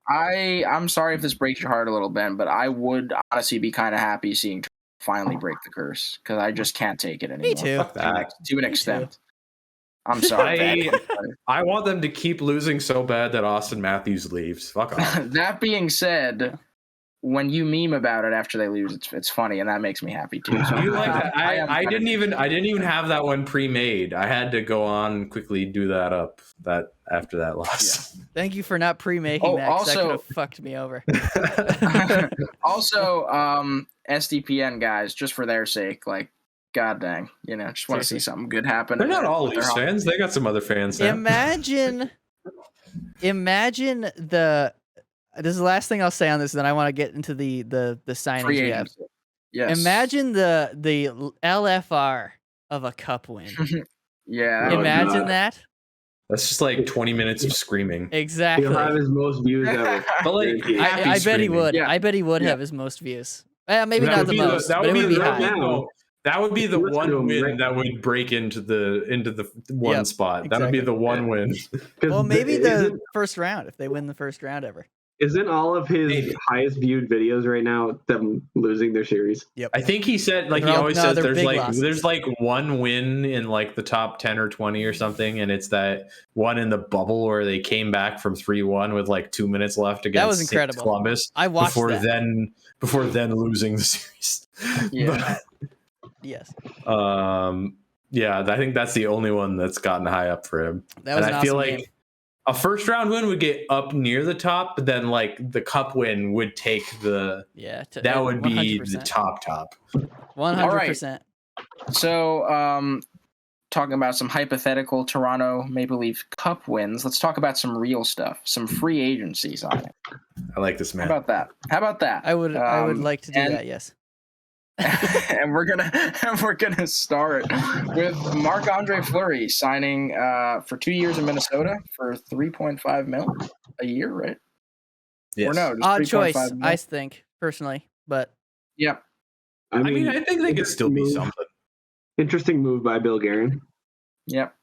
I'm sorry if this breaks your heart a little, Ben, but I would honestly be kind of happy seeing finally break the curse because I just can't take it anymore. Me too. Fuck that. To an too. extent. I'm sorry. Ben. I'm sorry. I want them to keep losing so bad that Austin Matthews leaves. Fuck off. That being said, when you meme about it after they lose, it's funny, and that makes me happy too. So You like that? I didn't kinda- even have that one pre-made. I had to go on and quickly do that up after that loss. Thank you for not pre-making Oh, that, 'cause that also- could have fucked me over. Also, SDPN guys, just for their sake, like, god dang, just want to see Seriously. something good happen. They're not all They're Leafs fans. They got some other fans now. Imagine the. This is the last thing I'll say on this. Then I want to get into the signings free we have. agents. Yes. Imagine the LFR of a cup win. Yeah. Oh, Imagine God. that. That's just like 20 minutes of screaming. Exactly. He'll have his most views ever. But like, Guaranteed. happy I bet he screaming. would. Yeah. I bet he would Yeah. have his most views. Maybe That not would the be most, that but it would be right high. now. That would be the Let's do one them win right that would break into the one Yep, spot. That would be exactly. the one win. 'Cause Well, maybe the isn't, first round if they win the first round ever. isn't all of his Maybe. highest viewed videos right now them losing their series? I think he said, like, They're he all- always no, says they're big losses. there's like one win in like the top 10 or 20 or something, and it's that one in the bubble where they came back from 3-1 with like 2 minutes left against was St. incredible. Columbus I watched before that. then losing the series. Yeah. Yes, Yeah, I think that's the only one that's gotten high up for him. that was And an I feel awesome like game. a first round win would get up near the top, but then like the cup win would take the Yeah, that would be the 100%. top. 100%. So, talking about some hypothetical Toronto Maple Leaf Cup wins, let's talk about some real stuff, some free agency signing. I like this How man. about that? How about that? I would like to do and- that. Yes. and we're gonna start with Marc-Andre Fleury signing for 2 years in Minnesota for $3.5 million a year, right? Yes. Or no, just Odd 3.5 choice, million. I think personally, but Yep. I mean, I think they could still be move- something. Interesting move by Bill Guerin. Yep.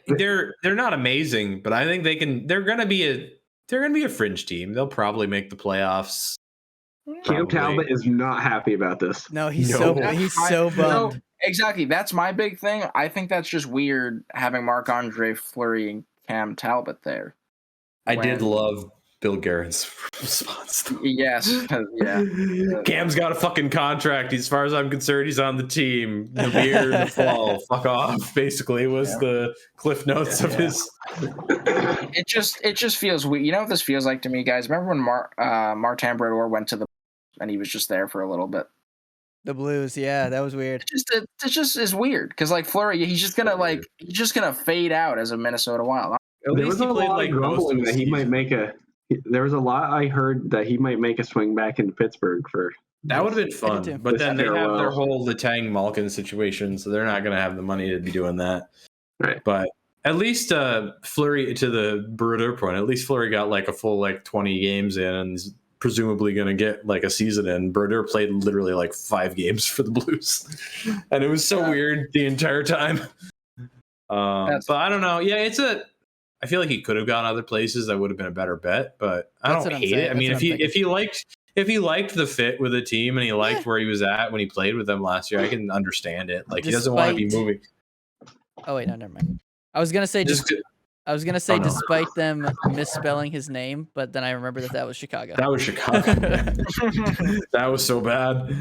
They're not amazing, but I think they're gonna be a fringe team. They'll probably make the playoffs. Cam Probably. Talbot is not happy about this. no, he's No. so bummed. Exactly. That's my big thing. I think that's just weird having Marc-Andre Fleury and Cam Talbot there. I did When- love Bill Guerin's response. though. Yes. 'Cause, yeah. Cam's got a fucking contract. As far as I'm concerned, he's on the team. He'll be here in the fall. Fuck off. Basically, was the cliff notes of his. It just feels weird. You know what this feels like to me, guys? Remember when Martin Brodeur went to the and he was just there for a little bit? The Blues, yeah, that was weird. It just is weird because like Fleury, he's just gonna fade out as a Minnesota Wild. At There least was he a played lot like of most of grumbling the that he might season. make a There was a lot I heard that he might make a swing back into Pittsburgh for. That would have been I did too. fun, but then they have Farewell. their whole Letang Malkin situation, so they're not going to have the money to be doing that. Right. But at least Fleury, to the Brodeur point, at least Fleury got like a full like 20 games in and is presumably going to get like a season in. Brodeur played literally like 5 games for the Blues, and it was so weird the entire time. But I don't know. Yeah, I feel like he could have gone other places. That would have been a better bet, but I don't hate it. I mean, if he liked the fit with the team and he liked where he was at when he played with them last year, I can understand it. Like, he doesn't want to be moving. Oh wait, no, never mind. I was gonna say despite them misspelling his name, but then I remember that was Chicago. That was Chicago. That was so bad.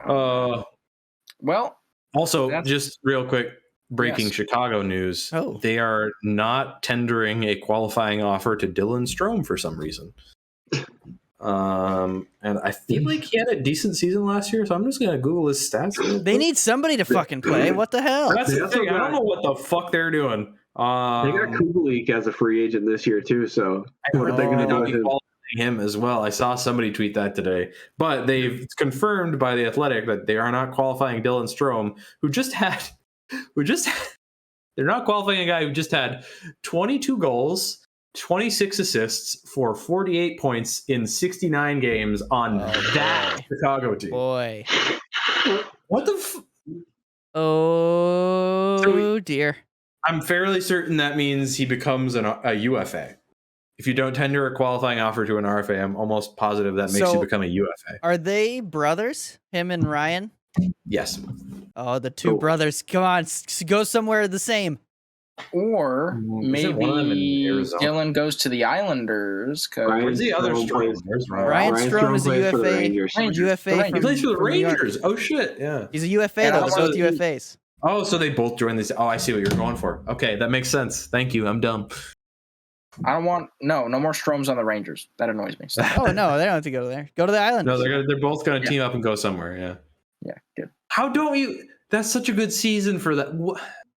Well, also, just real quick, breaking Chicago news. Oh. They are not tendering a qualifying offer to Dylan Strome for some reason. And I feel like he had a decent season last year, so I'm just gonna Google his stats. They need somebody to fucking play. What the hell? That's the thing. I don't know what the fuck they're doing. They got Kubalik as a free agent this year too, so what are they going to do with him? Him as well. I saw somebody tweet that today, but they've confirmed by the Athletic that they are not qualifying Dylan Strome, they're not qualifying a guy who just had 22 goals, 26 assists for 48 points in 69 games on that Chicago team. Boy. What the dear. I'm fairly certain that means he becomes a UFA. If you don't tender a qualifying offer to an RFA, I'm almost positive that makes you become a UFA. Are they brothers? Him and Ryan? Yes. Oh, the two brothers. Come on, go somewhere the same. Or maybe Dylan goes to the Islanders. Where's the other Strome? Ryan Strome is a UFA. UFA. He plays for the Rangers. Oh shit! Yeah. He's a UFA though. They're both UFAs. Oh, so they both joined this. Oh, I see what you're going for. Okay, that makes sense. Thank you. I'm dumb. I don't want no more Stromes on the Rangers. That annoys me. Oh no, they don't have to go there. Go to the Islanders. No, they're both gonna team up and go somewhere. Yeah. Yeah. Good. How don't you? That's such a good season for that.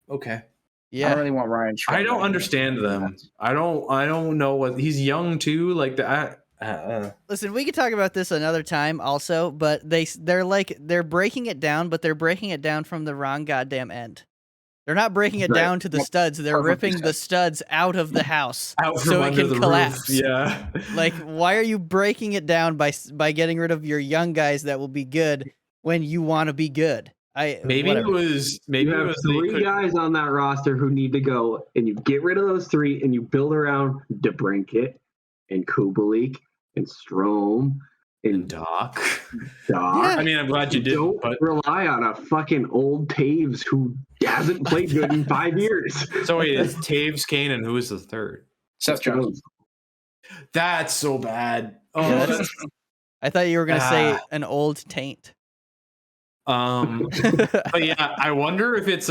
Okay. Yeah. I don't really want Ryan Strome. I don't understand them. I don't know what he's young too. Like that. Listen, we could talk about this another time also, but they're breaking it down, but they're breaking it down from the wrong goddamn end. They're not breaking it down to the studs. They're ripping the studs out of the house so it can collapse. Roof. Yeah. Like, why are you breaking it down by getting rid of your young guys that will be good when you want to be good? Maybe it was 3 guys on that roster who need to go, and you get rid of those 3 and you build around DeBrincat and Kubalik and Strome and Doc. Yeah. I mean, I'm glad you did. Don't rely on a fucking old Taves who hasn't played good in 5 years. So wait, it's Taves, Kane, and who is the third? Seth Jones. That's so bad. Oh, I thought you were gonna say an old taint. But yeah, I wonder if it's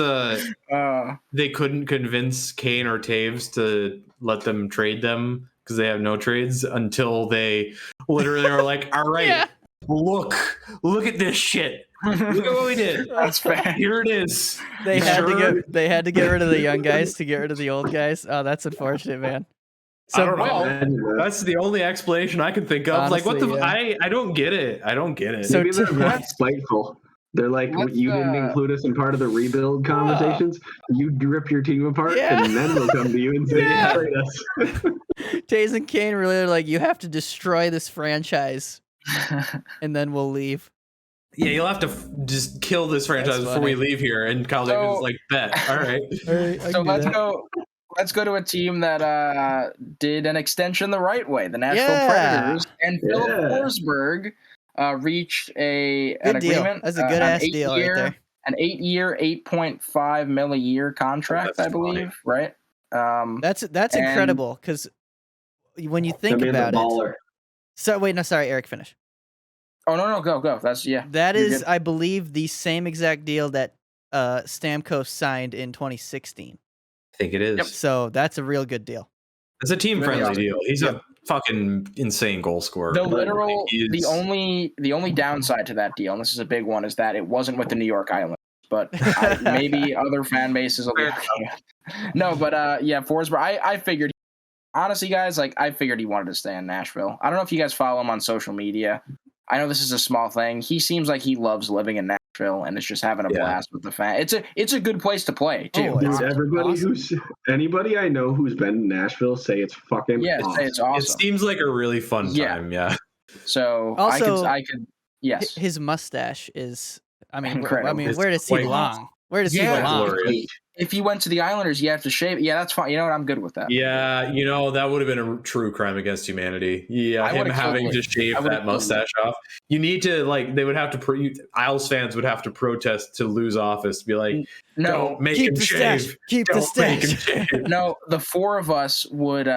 they couldn't convince Kane or Taves to let them trade them because they have no trades until they literally are like, all right, look at this shit. Look at what we did. That's fair. Here it is. They had to get rid of the young guys to get rid of the old guys. Oh, that's unfortunate, man. So I don't know. That's the only explanation I can think of. Honestly, like, what the? Yeah. I don't get it. I don't get it. So maybe they're spiteful. They're like, you didn't include us in part of the rebuild conversations. You rip your team apart, and then we'll come to you and say, trade us. Taves and Kane really like, you have to destroy this franchise, and then we'll leave. Yeah, you'll have to just kill this franchise before we leave here. And Kyle Davis is like, bet. All right. So let's go. Let's go to a team that did an extension the right way. The Nashville Predators and Philip Forsberg reached an agreement. That's a good ass deal right there. An 8-year, $8.5 million a year contract, I believe. Funny. Right. That's incredible because when you think about it. So wait, no, sorry, Eric, finish. Oh no, go. That is, I believe, the same exact deal that Stamkos signed in 2016. I think it is. Yep. So that's a real good deal. It's a team-friendly deal. He's a fucking insane goal scorer. The only downside to that deal, and this is a big one, is that it wasn't with the New York Islanders, but maybe other fan bases will be. No, but Forsberg, I figured honestly, guys, like I figured he wanted to stay in Nashville. I don't know if you guys follow him on social media. I know this is a small thing. He seems like he loves living in Nashville and is just having a blast with the fan. It's a good place to play too. Oh, it's Dude, anybody I know who's been in Nashville say it's fucking awesome. Say it's awesome. It seems like a really fun time. Yeah. So also, I could yes. His mustache is. I mean, Incredible. where does he belong? Where does he belong? Glorious. If you went to the Islanders, you have to shave. Yeah, that's fine. You know what? I'm good with that. Yeah, that would have been a true crime against humanity. Yeah, him having to shave that mustache off. You need to they would have to. Isles fans would have to protest to lose office. Be like, don't make him shave. Keep the stash. No, the four of us would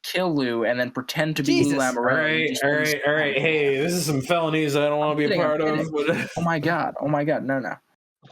kill Lou and then pretend to be Lou Lamoriello. All right. Hey, this is some felonies I don't want to be a part of. Oh my god, no.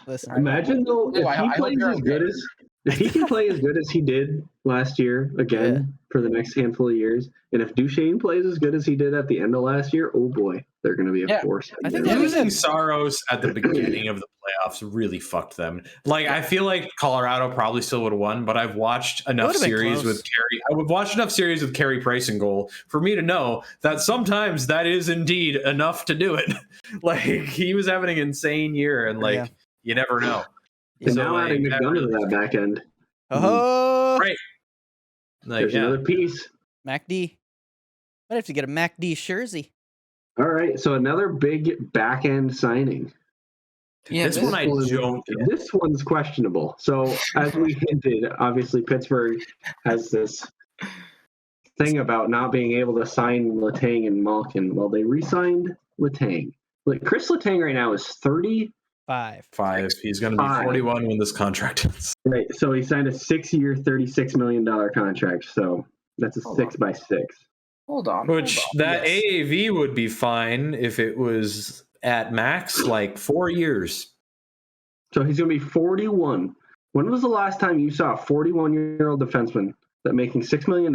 Listen, imagine though if he can play as good as he did last year again for the next handful of years, and if Duchesne plays as good as he did at the end of last year, oh boy, they're going to be a force. I think losing Saros at the beginning of the playoffs really fucked them. I feel like Colorado probably still would have won, but I've watched enough series with Carey. I would watch enough series with Carey Price in goal for me to know that sometimes that is indeed enough to do it. He was having an insane year, and you never know. And so now adding McDonough to that back end. Oh, right. There's another piece. MacD. Might have to get a MacD jersey. All right, so another big back end signing. Yeah, this one's questionable. So as we hinted, obviously Pittsburgh has this thing about not being able to sign Letang and Malkin. Well, they re-signed Letang. Chris Letang right now is 30. Five. He's going to be 41 when this contract ends. Right. So he signed a 6-year, $36 million contract. So that's a 6x6. Hold on. AAV would be fine if it was at max 4 years. So he's going to be 41. When was the last time you saw a 41-year-old defenseman that making $6 million?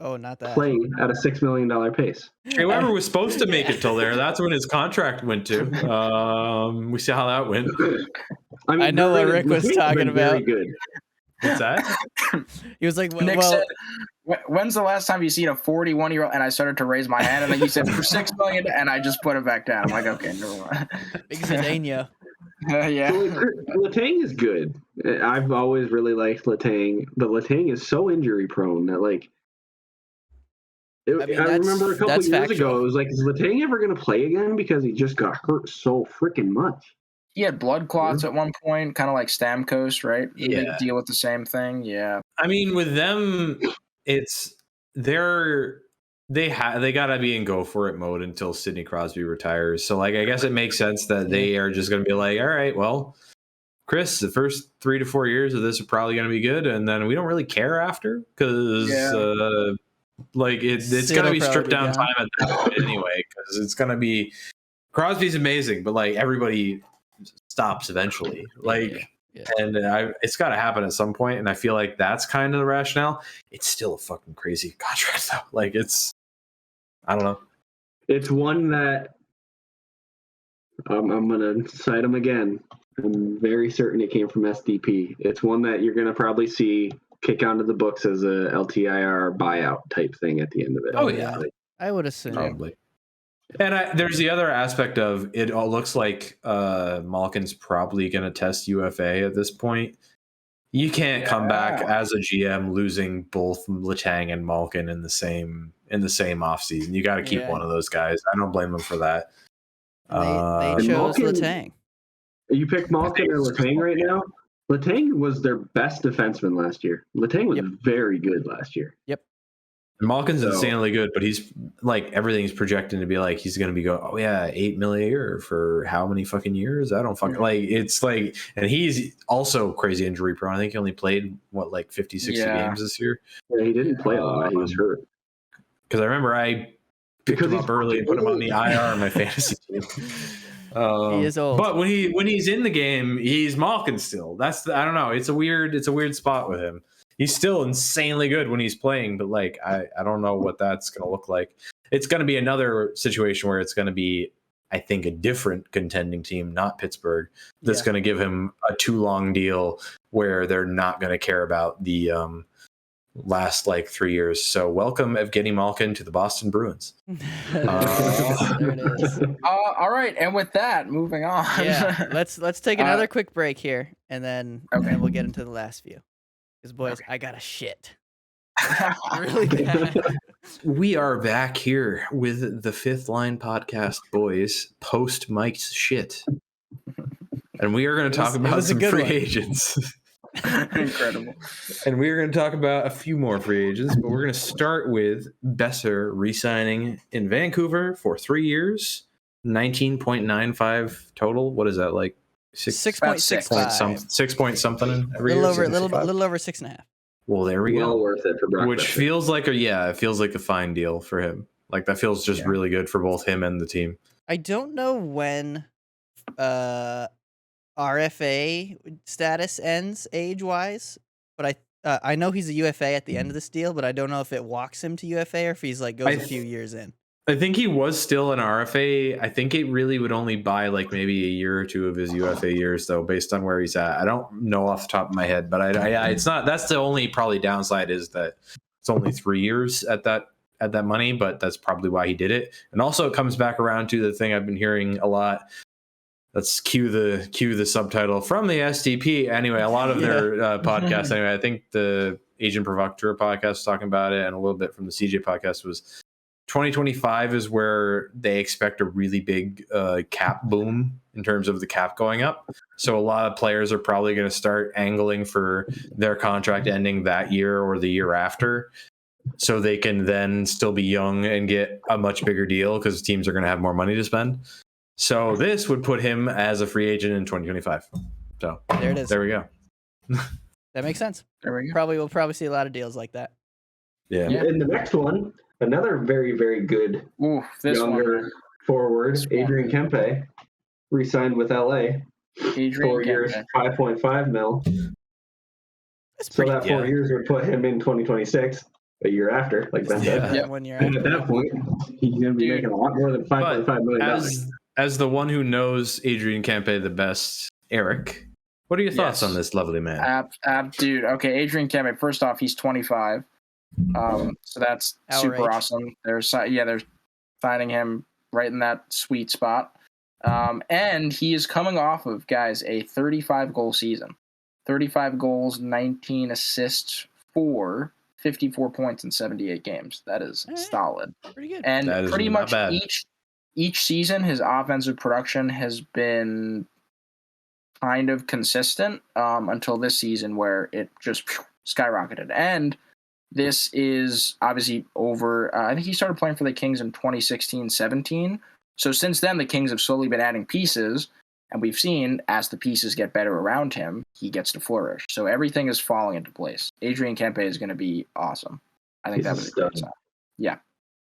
Oh, not that. Play at a $6 million pace. Shea Weber was supposed to make it till there. That's when his contract went to. We see how that went. I know what Rick was talking about. Very good. What's that? He was like, Nick said, when's the last time you seen a 41-year-old? And I started to raise my hand, and then he said, for $6 million, and I just put it back down. I'm like, okay, never mind. Big Zdeno. Yeah. Letang is good. I've always really liked Letang, but Letang is so injury prone that I remember a couple years ago, it was like, is Letang ever going to play again? Because he just got hurt so freaking much. He had blood clots at one point, kind of like Stamkos, right? Yeah. They deal with the same thing. Yeah. I mean, with them, it's they got to be in go for it mode until Sidney Crosby retires. So, I guess it makes sense that they are just going to be like, all right, well, Chris, the first 3 to 4 years of this are probably going to be good, and then we don't really care after because it's going to be stripped down time at that point anyway, because it's going to be Crosby's amazing, but everybody stops eventually. And it's got to happen at some point, and I feel like that's kind of the rationale. It's still a fucking crazy contract though. I don't know. It's one that I'm going to cite him again. I'm very certain it came from SDP. It's one that you're going to probably see kick onto the books as a LTIR buyout type thing at the end of it. Oh yeah, I would assume. Probably. And there's the other aspect of it. All looks like Malkin's probably going to test UFA at this point. You can't come back as a GM losing both Letang and Malkin in the same offseason. You got to keep one of those guys. I don't blame them for that. They chose Letang. You pick Malkin or Letang right now? Letang was their best defenseman last year. Letang was very good last year. Yep. Malkin's insanely good, but he's everything's projecting to be he's going to be $8 million a year for how many fucking years? I don't fucking and he's also crazy injury prone. I think he only played 50, 60 games this year. Yeah, he didn't play a lot. He was hurt. Because I remember I picked him up early and put him on the IR on my fantasy team. He is old. But when he's in the game, he's Malkin still. I don't know. It's a weird spot with him. He's still insanely good when he's playing, but I don't know what that's going to look like. It's going to be another situation where it's going to be, I think, a different contending team, not Pittsburgh, that's going to give him a too long deal where they're not going to care about the last like 3 years. So welcome Evgeny Malkin to the Boston Bruins. There it is. All right, and with that, moving on. Yeah, let's take another quick break here, and then we'll get into the last few. Because boys, I got a shit really bad. We are back here with the Fifth Line Podcast, boys, post Mike's shit. And we are going to talk about some free agents. Incredible. And we are going to talk about a few more free agents, but we're going to start with Besser re-signing in Vancouver for 3 years, 19.95 total. What is that, like 6.65? 6 point something every Little year? over, little over 6.5. Well, there we Well go. worth it for Brock Which Besser. feels like it feels like a fine deal for him. Like that feels just really good for both him and the team. I don't know when RFA status ends age-wise, but I know he's a UFA at the end of this deal, but I don't know if it walks him to UFA or if he's like goes a few years in. I think he was still an RFA. I think it really would only buy like maybe a year or two of his UFA years, though, based on where he's at. I don't know off the top of my head, but it's not. That's the only probably downside is that it's only 3 years at that money, but that's probably why he did it. And also, it comes back around to the thing I've been hearing a lot. Let's cue the subtitle from the SDP. Anyway, a lot of their podcasts. Anyway, I think the Agent Provocateur podcast was talking about it, and a little bit from the CJ podcast was 2025 is where they expect a really big cap boom in terms of the cap going up. So a lot of players are probably going to start angling for their contract ending that year or the year after, so they can then still be young and get a much bigger deal because teams are going to have more money to spend. So this would put him as a free agent in 2025. So there it is. There we go. That makes sense. There we go. We'll probably see a lot of deals like that. Yeah. And the next one, another very, very good younger forward, Adrian Kempe, re-signed with LA. 4 years, 5.5 mil. So that 4 years would put him in 2026, a year after, like Ben said. 1 year And after. at that point, he's going to be making a lot more than $5.5 million. As the one who knows Adrian Kempe the best, Eric, what are your thoughts on this lovely man? Dude, okay, Adrian Kempe, first off, he's 25. So that's super awesome. They're signing him right in that sweet spot. And he is coming off of, guys, a 35-goal season. 35 goals, 19 assists for 54 points in 78 games. That is solid. Pretty good. And pretty much each season, his offensive production has been kind of consistent until this season where it just skyrocketed. And this is obviously over. I think he started playing for the Kings in 2016-17. So since then, the Kings have slowly been adding pieces. And we've seen as the pieces get better around him, he gets to flourish. So everything is falling into place. Adrian Kempe is going to be awesome. I think that was a great sign. Yeah.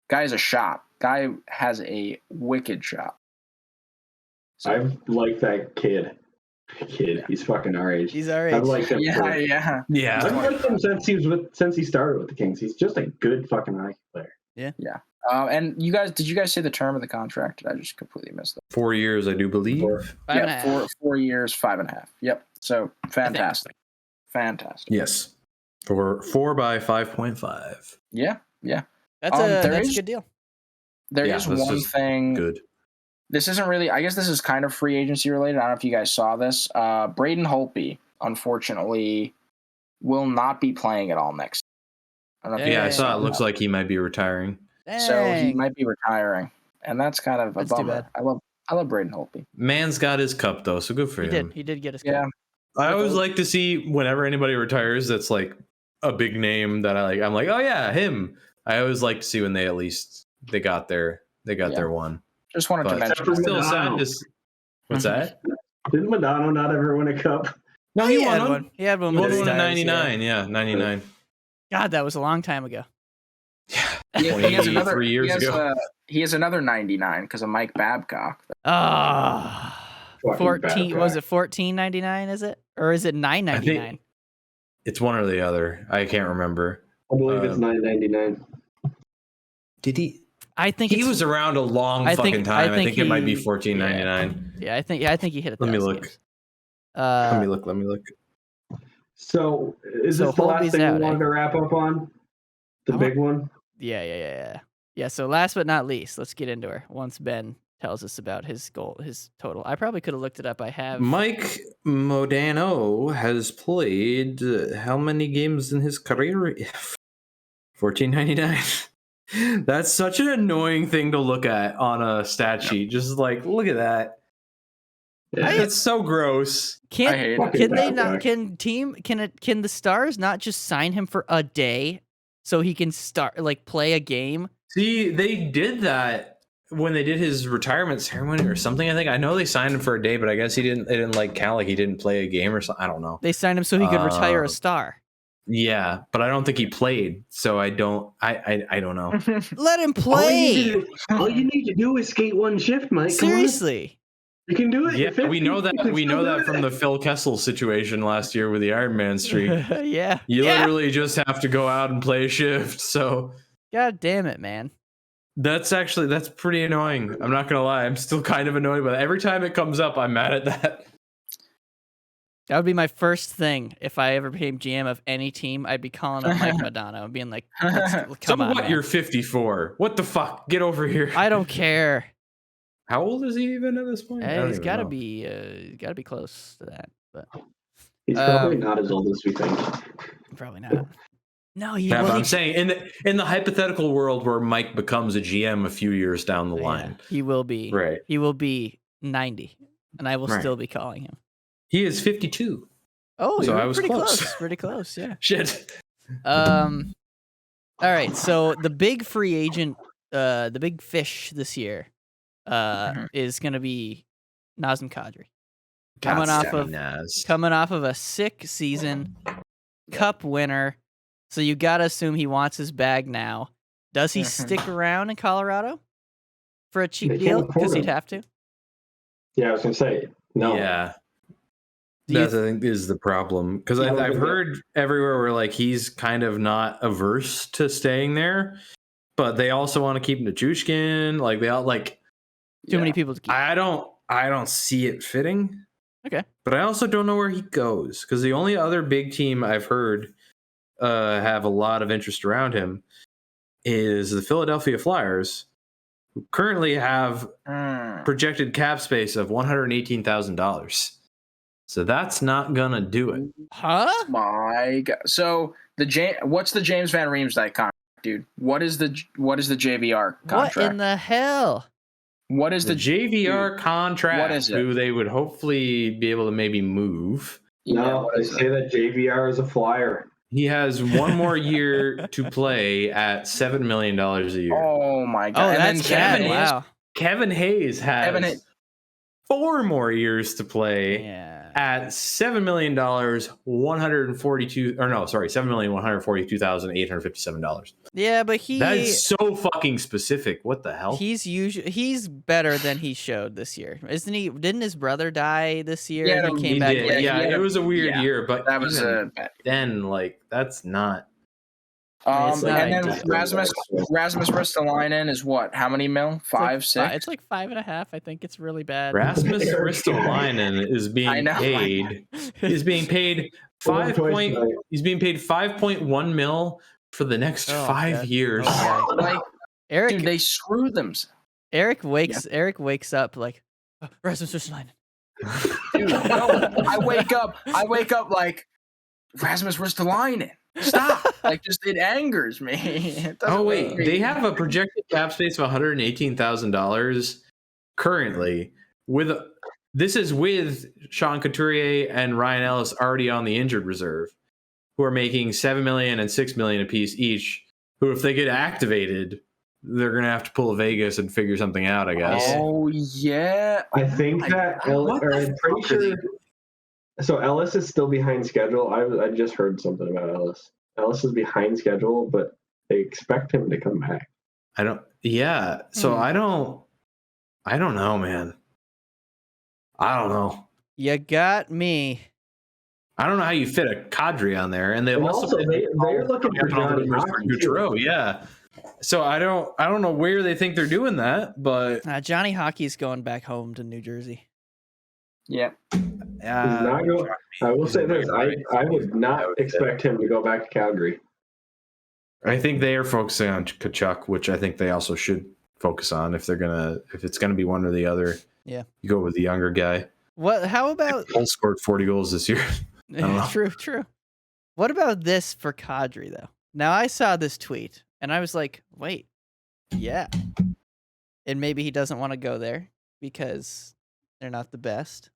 Guy is a shot. Guy has a wicked shot. So, I like that kid. He's fucking our age. He's our age. I've liked him. Yeah. I've liked him since he started with the Kings. He's just a good fucking hockey player. Yeah. And did you guys say the term of the contract? Did I just completely missed that? 4 years, I do believe. 4 years, 5.5. Yep. So fantastic. Yes. Four by 5.5. Yeah. That's a good deal. There is one thing. Good. This isn't really, I guess this is kind of free agency related. I don't know if you guys saw this. Braden Holtby, unfortunately, will not be playing at all next year. I saw it. Looks like he might be retiring. Dang. So he might be retiring. And that's kind of a bummer. Too bad. I love Braden Holtby. Man's got his cup, though, so good for him. He did get his cup. Yeah. I always like to see whenever anybody retires that's like a big name that I like. I'm like, oh, yeah, him. I always like to see when they got their one. Just wanted to mention. It's still sad. What's that? Didn't Madonna not ever win a cup? No, he won one. He had one. He won in 99. Yeah, 99. God, that was a long time ago. Yeah, he has another 3 years ago. He has another 99 because of Mike Babcock. 14. Was it 14.99? Is it, or is it 9.99? It's one or the other. I can't remember. I believe it's $9.99. Did he? I think he was around a long fucking time. I think it might be $14.99. Yeah, I think he hit it. Let me look. Let me look. So is So this the Holtby's last thing out, we wanted eh? to wrap up on? The I big one? Yeah. So last but not least, let's get into her. Once Ben tells us about his total. I probably could have looked it up. I have. Mike Modano has played how many games in his career? 1499. That's such an annoying thing to look at on a stat sheet. Just like, look at that. Yeah. It's so gross. I hate it. Fucking Can they bad not? luck. Can the Stars not just sign him for a day so he can play a game? See, they did that when they did his retirement ceremony or something. I think I know they signed him for a day, but I guess he didn't. They didn't like count like he didn't play a game or something. I don't know. They signed him so he could retire a Star. Yeah, but I don't think he played, so I don't. I don't know. Let him All play. you, all you need to do is skate one shift, Mike. Come on. Seriously. You can do it. Yeah, You're 50. we know that. You can We still know do that from it. the Phil Kessel situation last year with the Iron Man streak. Yeah. You Yeah. literally just have to go out and play a shift. So God damn it, man. that's pretty annoying. I'm not gonna lie. I'm still kind of annoyed, but every time it comes up, I'm mad at that. That would be my first thing if I ever became GM of any team. I'd be calling up Mike Madonna and being like, come So on, what? man. You're 54. What the fuck? Get over here. I don't care. How old is he even at this point? I don't He's even got to know. be close to that, but He's probably not as old as we think. probably not. No, he. Yeah, well, but he I'm saying in the hypothetical world where Mike becomes a GM a few years down the line, he will be. right? He will be 90, and I will Right. still be calling him. He is 52. Oh, So you're I was pretty close. close. Pretty close. Yeah. Shit. All right. So the big free agent, the big fish this year, is gonna be Nazem Kadri. Coming off of a sick season, cup winner. So you gotta assume he wants his bag now. Does he stick around in Colorado for a cheap They deal? can't afford Because he'd him. have to. Yeah, I was gonna say no. Yeah. Do you That's, I think, is the problem. Because Yeah, I've heard everywhere where like he's kind of not averse to staying there, but they also want to keep him to Chushkin. Like they all like Too many people to keep. I don't see it fitting. Okay. But I also don't know where he goes. Because the only other big team I've heard have a lot of interest around him is the Philadelphia Flyers, who currently have projected cap space of $118,000. So that's not gonna do it. Huh? My God. So what's the James Van Riemsdyk contract, dude? What is the JVR contract? What in the hell? What is The JVR contract, what is it? who they would hopefully be able to maybe move. No, what they is say it? that JVR is a flyer. He has one more year to play at $7 million a year. Oh my Oh, God! And that's then bad. Kevin Wow. Kevin Hayes has Kevin Hay- 4 more years to play Yeah. at $7,142,857. Yeah, but That is so fucking specific. What the hell? he's better than he showed this year, isn't he? Didn't his brother die this year? Yeah, and he he came back. did. late? Yeah, it was a weird yeah. year, but That was even a. then, like, that's not. It's not And then ideal. Rasmus Ristolainen is what? How many mil? It's like 5, 6? It's like 5.5. I think it's really bad. Rasmus Ristolainen is being paid. He's being paid He's being paid 5.1 mil for the next 5 God. years. Okay. Like, Eric, dude, they screw them. Eric wakes up like Rasmus Ristolainen. Dude, no, I wake up like Rasmus Ristolainen. Stop! Like, just it angers me. It doesn't Oh wait, make me- they have a projected cap space of $118,000 currently. This is with Sean Couturier and Ryan Ellis already on the injured reserve, who are making $7 million and $6 million apiece each. Who, if they get activated, they're gonna have to pull a Vegas and figure something out, I guess. Oh yeah. I think that What the I'm pretty fuck are they sure. So Ellis is still behind schedule. I just heard something about Ellis. Ellis is behind schedule, but they expect him to come back. I don't. Yeah. So Hmm. I don't know, man. I don't know. You got me. I don't know how you fit a cadre on there, and they And also they're looking for Johnny Hockey too. Gaudreau, yeah. So I don't know where they think they're doing that, but Johnny Hockey's going back home to New Jersey. Yeah. He's not going. I will say this: I would not expect him to go back to Calgary. I think they are focusing on Kachuk, which I think they also should focus on if it's gonna be one or the other. Yeah. You go with the younger guy. What? How about? Cole scored 40 goals this year. I don't know. True. What about this for Kadri though? Now I saw this tweet and I was like, wait, yeah, and maybe he doesn't want to go there because they're not the best.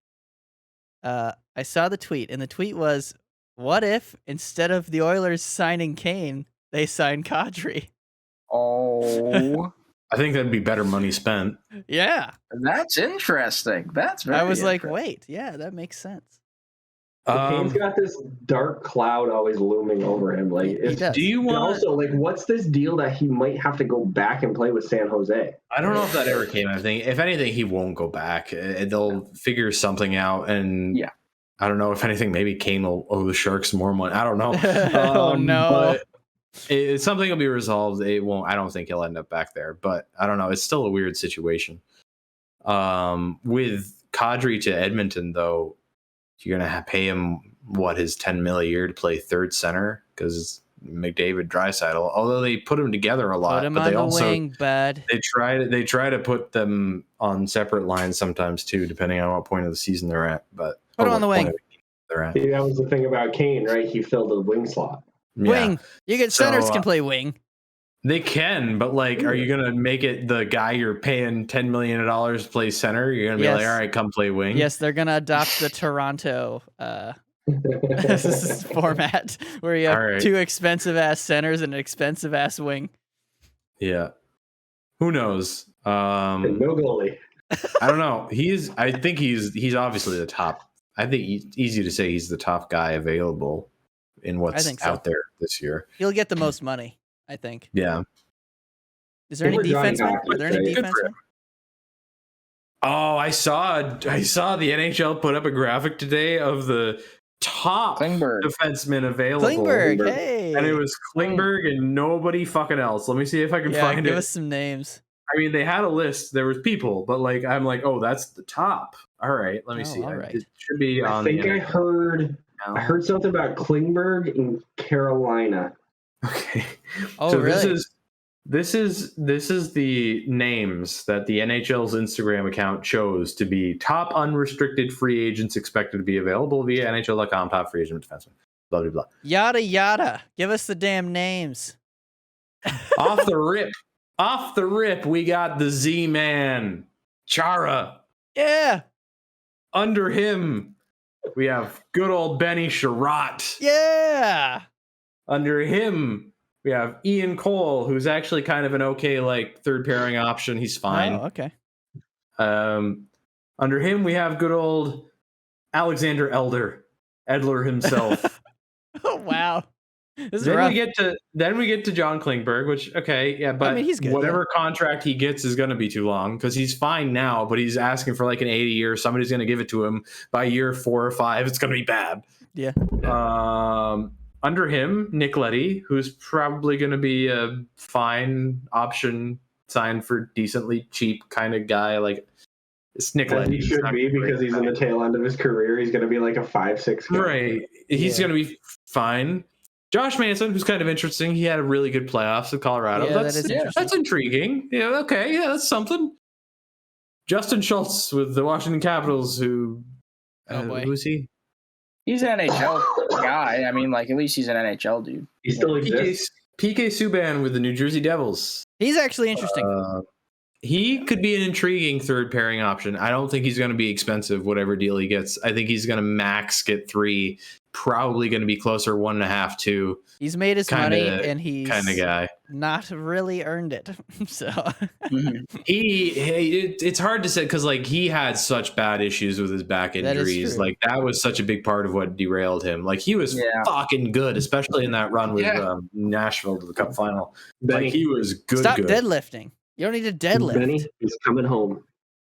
I saw the tweet, and the tweet was, "What if instead of the Oilers signing Kane, they sign Kadri?" Oh, I think that'd be better money spent. Yeah, that's interesting. That's very I was like, interesting. wait, yeah, that makes sense. Kane's got this dark cloud always looming over him. Like, He does. Do you and want? also, like, what's this deal that he might have to go back and play with San Jose? I don't know if that ever came. I think if anything, he won't go back. They'll figure something out, and Yeah. I don't know if anything. Maybe Kane will owe the Sharks more money. I don't know. Oh, no. But something will be resolved. It won't. I don't think he'll end up back there. But I don't know. It's still a weird situation. With Kadri to Edmonton, though, you're gonna pay him his $10 million a year to play third center because McDavid, Draisaitl. Although they put them together a lot, Put him but on they the also wing, bud. they try to put them on separate lines sometimes too, depending on what point of the season they're at. But Put him on the what point wing. of the season they're at. See, that was the thing about Kane, right? He filled the wing slot. Yeah. Wing. You get So, centers can play wing. They can, but like, are you gonna make it the guy you're paying $10 million to play center? You're gonna be like, Yes. all right, come play wing. Yes, they're gonna adopt the Toronto format where you have All right. two expensive ass centers and an expensive ass wing. Yeah. Who knows? And no goalie. I don't know. I think he's obviously the top. I think easy to say he's the top guy available in what's think so. out there this year. He'll get the most money, I think. Yeah. Is there any We're Johnny defensemen? Hockey, Are there any right? Good for defensemen? Oh, I saw the NHL put up a graphic today of the top Klingberg. defensemen available. Klingberg, hey. And it was Klingberg and nobody fucking else. Let me see if I can Yeah, find give it. us some names. I mean, they had a list. There was people, but like, I'm like, oh, that's the top. All right, let me see. all right. It should be I on. think the I heard something about Klingberg in Carolina. Okay. Oh, so really? this is the names that the NHL's Instagram account chose to be top unrestricted free agents expected to be available via NHL.com. Top free agent defenseman. Blah blah blah. Yada yada. Give us the damn names. Off the rip, we got the Z-Man, Chara. Yeah. Under him, we have good old Benny Sherratt. Yeah. Under him, we have Ian Cole, who's actually kind of an okay like third pairing option. He's fine. Oh, okay. Under him, we have good old Alexander Edler himself. Oh, wow. This is then rough. we get to John Klingberg, which okay, yeah, but I mean, he's good, whatever contract he gets is going to be too long because he's fine now, but he's asking for like an 80 year. Somebody's going to give it to him by year 4 or 5. It's going to be bad. Yeah. Under him, Nick Leddy, who's probably going to be a fine option signed for decently cheap kind of guy. Like it's Nick As Leddy. he should be because he's in the tail end of his career. He's going to be like a 5'6" guy. Right. He's going to be fine. Josh Manson, who's kind of interesting. He had a really good playoffs with Colorado. Yeah, that is interesting. That's intriguing. Yeah, okay. Yeah, that's something. Justin Schultz with the Washington Capitals, who... Oh, boy. Who's he? He's an NHL guy. I mean, like, at least he's an NHL dude. He still exists. PK Subban with the New Jersey Devils. He's actually interesting. He could be an intriguing third pairing option. I don't think he's going to be expensive, whatever deal he gets. I think he's going to max get 3, probably going to be closer 1.5, 2. He's made his money, and he's kind of guy. Not really earned it. So it's hard to say because like he had such bad issues with his back injuries. Like that was such a big part of what derailed him. Like he was fucking good, especially in that run with Nashville to the Cup final. Benny, like he was good. Stop good. deadlifting. You don't need to deadlift. Benny, he's coming home.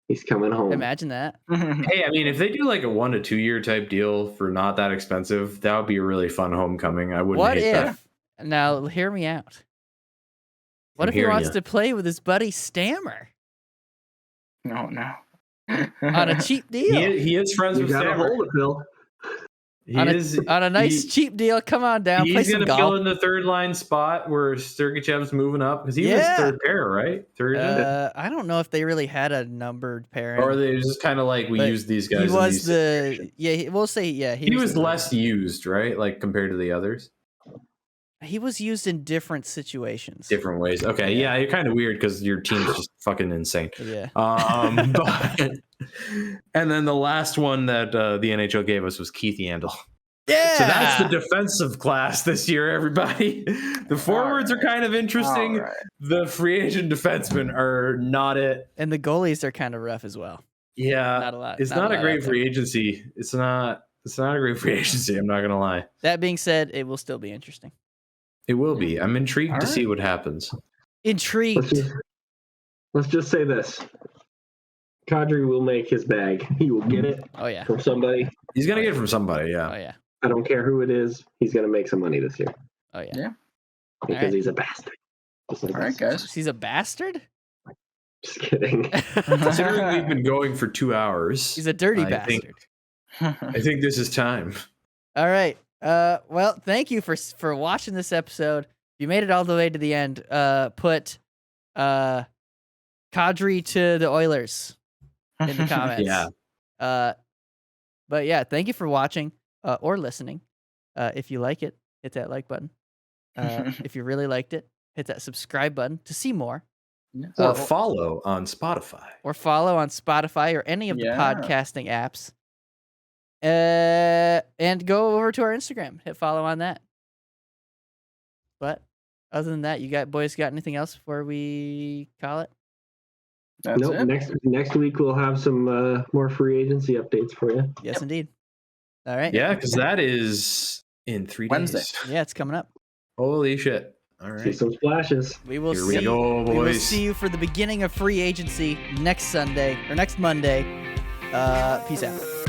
He's coming home. Imagine that. Hey, I mean, if they do like a 1 to 2 year type deal for not that expensive, that would be a really fun homecoming. I wouldn't What hate if? that. Now, hear me out. What if he wants to play with his buddy Stammer? No. on a cheap deal. He is friends You with got a Sammer. hold of Phil. On a nice cheap deal. Come on down, play He's some gonna golf. fill in the third line spot where Sergeyev's moving up because he was third pair, right? I don't know if they really had a numbered pairing, or they just kind of like we but use these guys. he in was these situations. we'll say He was less used, right? Like compared to the others. He was used in different situations, Different ways. Okay, yeah, you're kind of weird because your team's just fucking insane. Yeah. But, and then the last one that the NHL gave us was Keith Yandel. Yeah. So that's the defensive class this year, everybody. The forwards are kind of interesting. All right. The free agent defensemen are not it. And the goalies are kind of rough as well. Yeah, Not a lot. It's not a great free agency. It's not a great free agency. I'm not gonna lie. That being said, it will still be interesting. It will be. I'm intrigued to All see what happens. Intrigued. Let's just say this. Kadri will make his bag. He will get it Oh yeah. from somebody. He's gonna get it from somebody. Yeah. Oh yeah. I don't care who it is. He's going to make some money this year Oh yeah. Yeah. because Alright. he's a bastard. Just like All right, us. guys. He's a bastard. Just kidding. Considering we've been going for 2 hours, He's a dirty I think- bastard. I think this is time. All right. Well, thank you for watching this episode. If you made it all the way to the end, put Kadri to the Oilers in the comments. Yeah. But yeah, thank you for watching or listening. If you like it, hit that like button. If you really liked it, hit that subscribe button to see more. Or follow on Spotify. Or follow on Spotify or any of the Yeah. podcasting apps. And go over to our Instagram. Hit follow on that. But other than that, you boys got anything else before we call it? That's Nope. it. Next week we'll have some more free agency updates for you. Yes, indeed. All right. Yeah, because that is in 3 Wednesday. days. Yeah, it's coming up. Holy shit. All See right. some splashes. We will Here see. we go, We will boys. see you for the beginning of free agency next Sunday or next Monday. Peace out.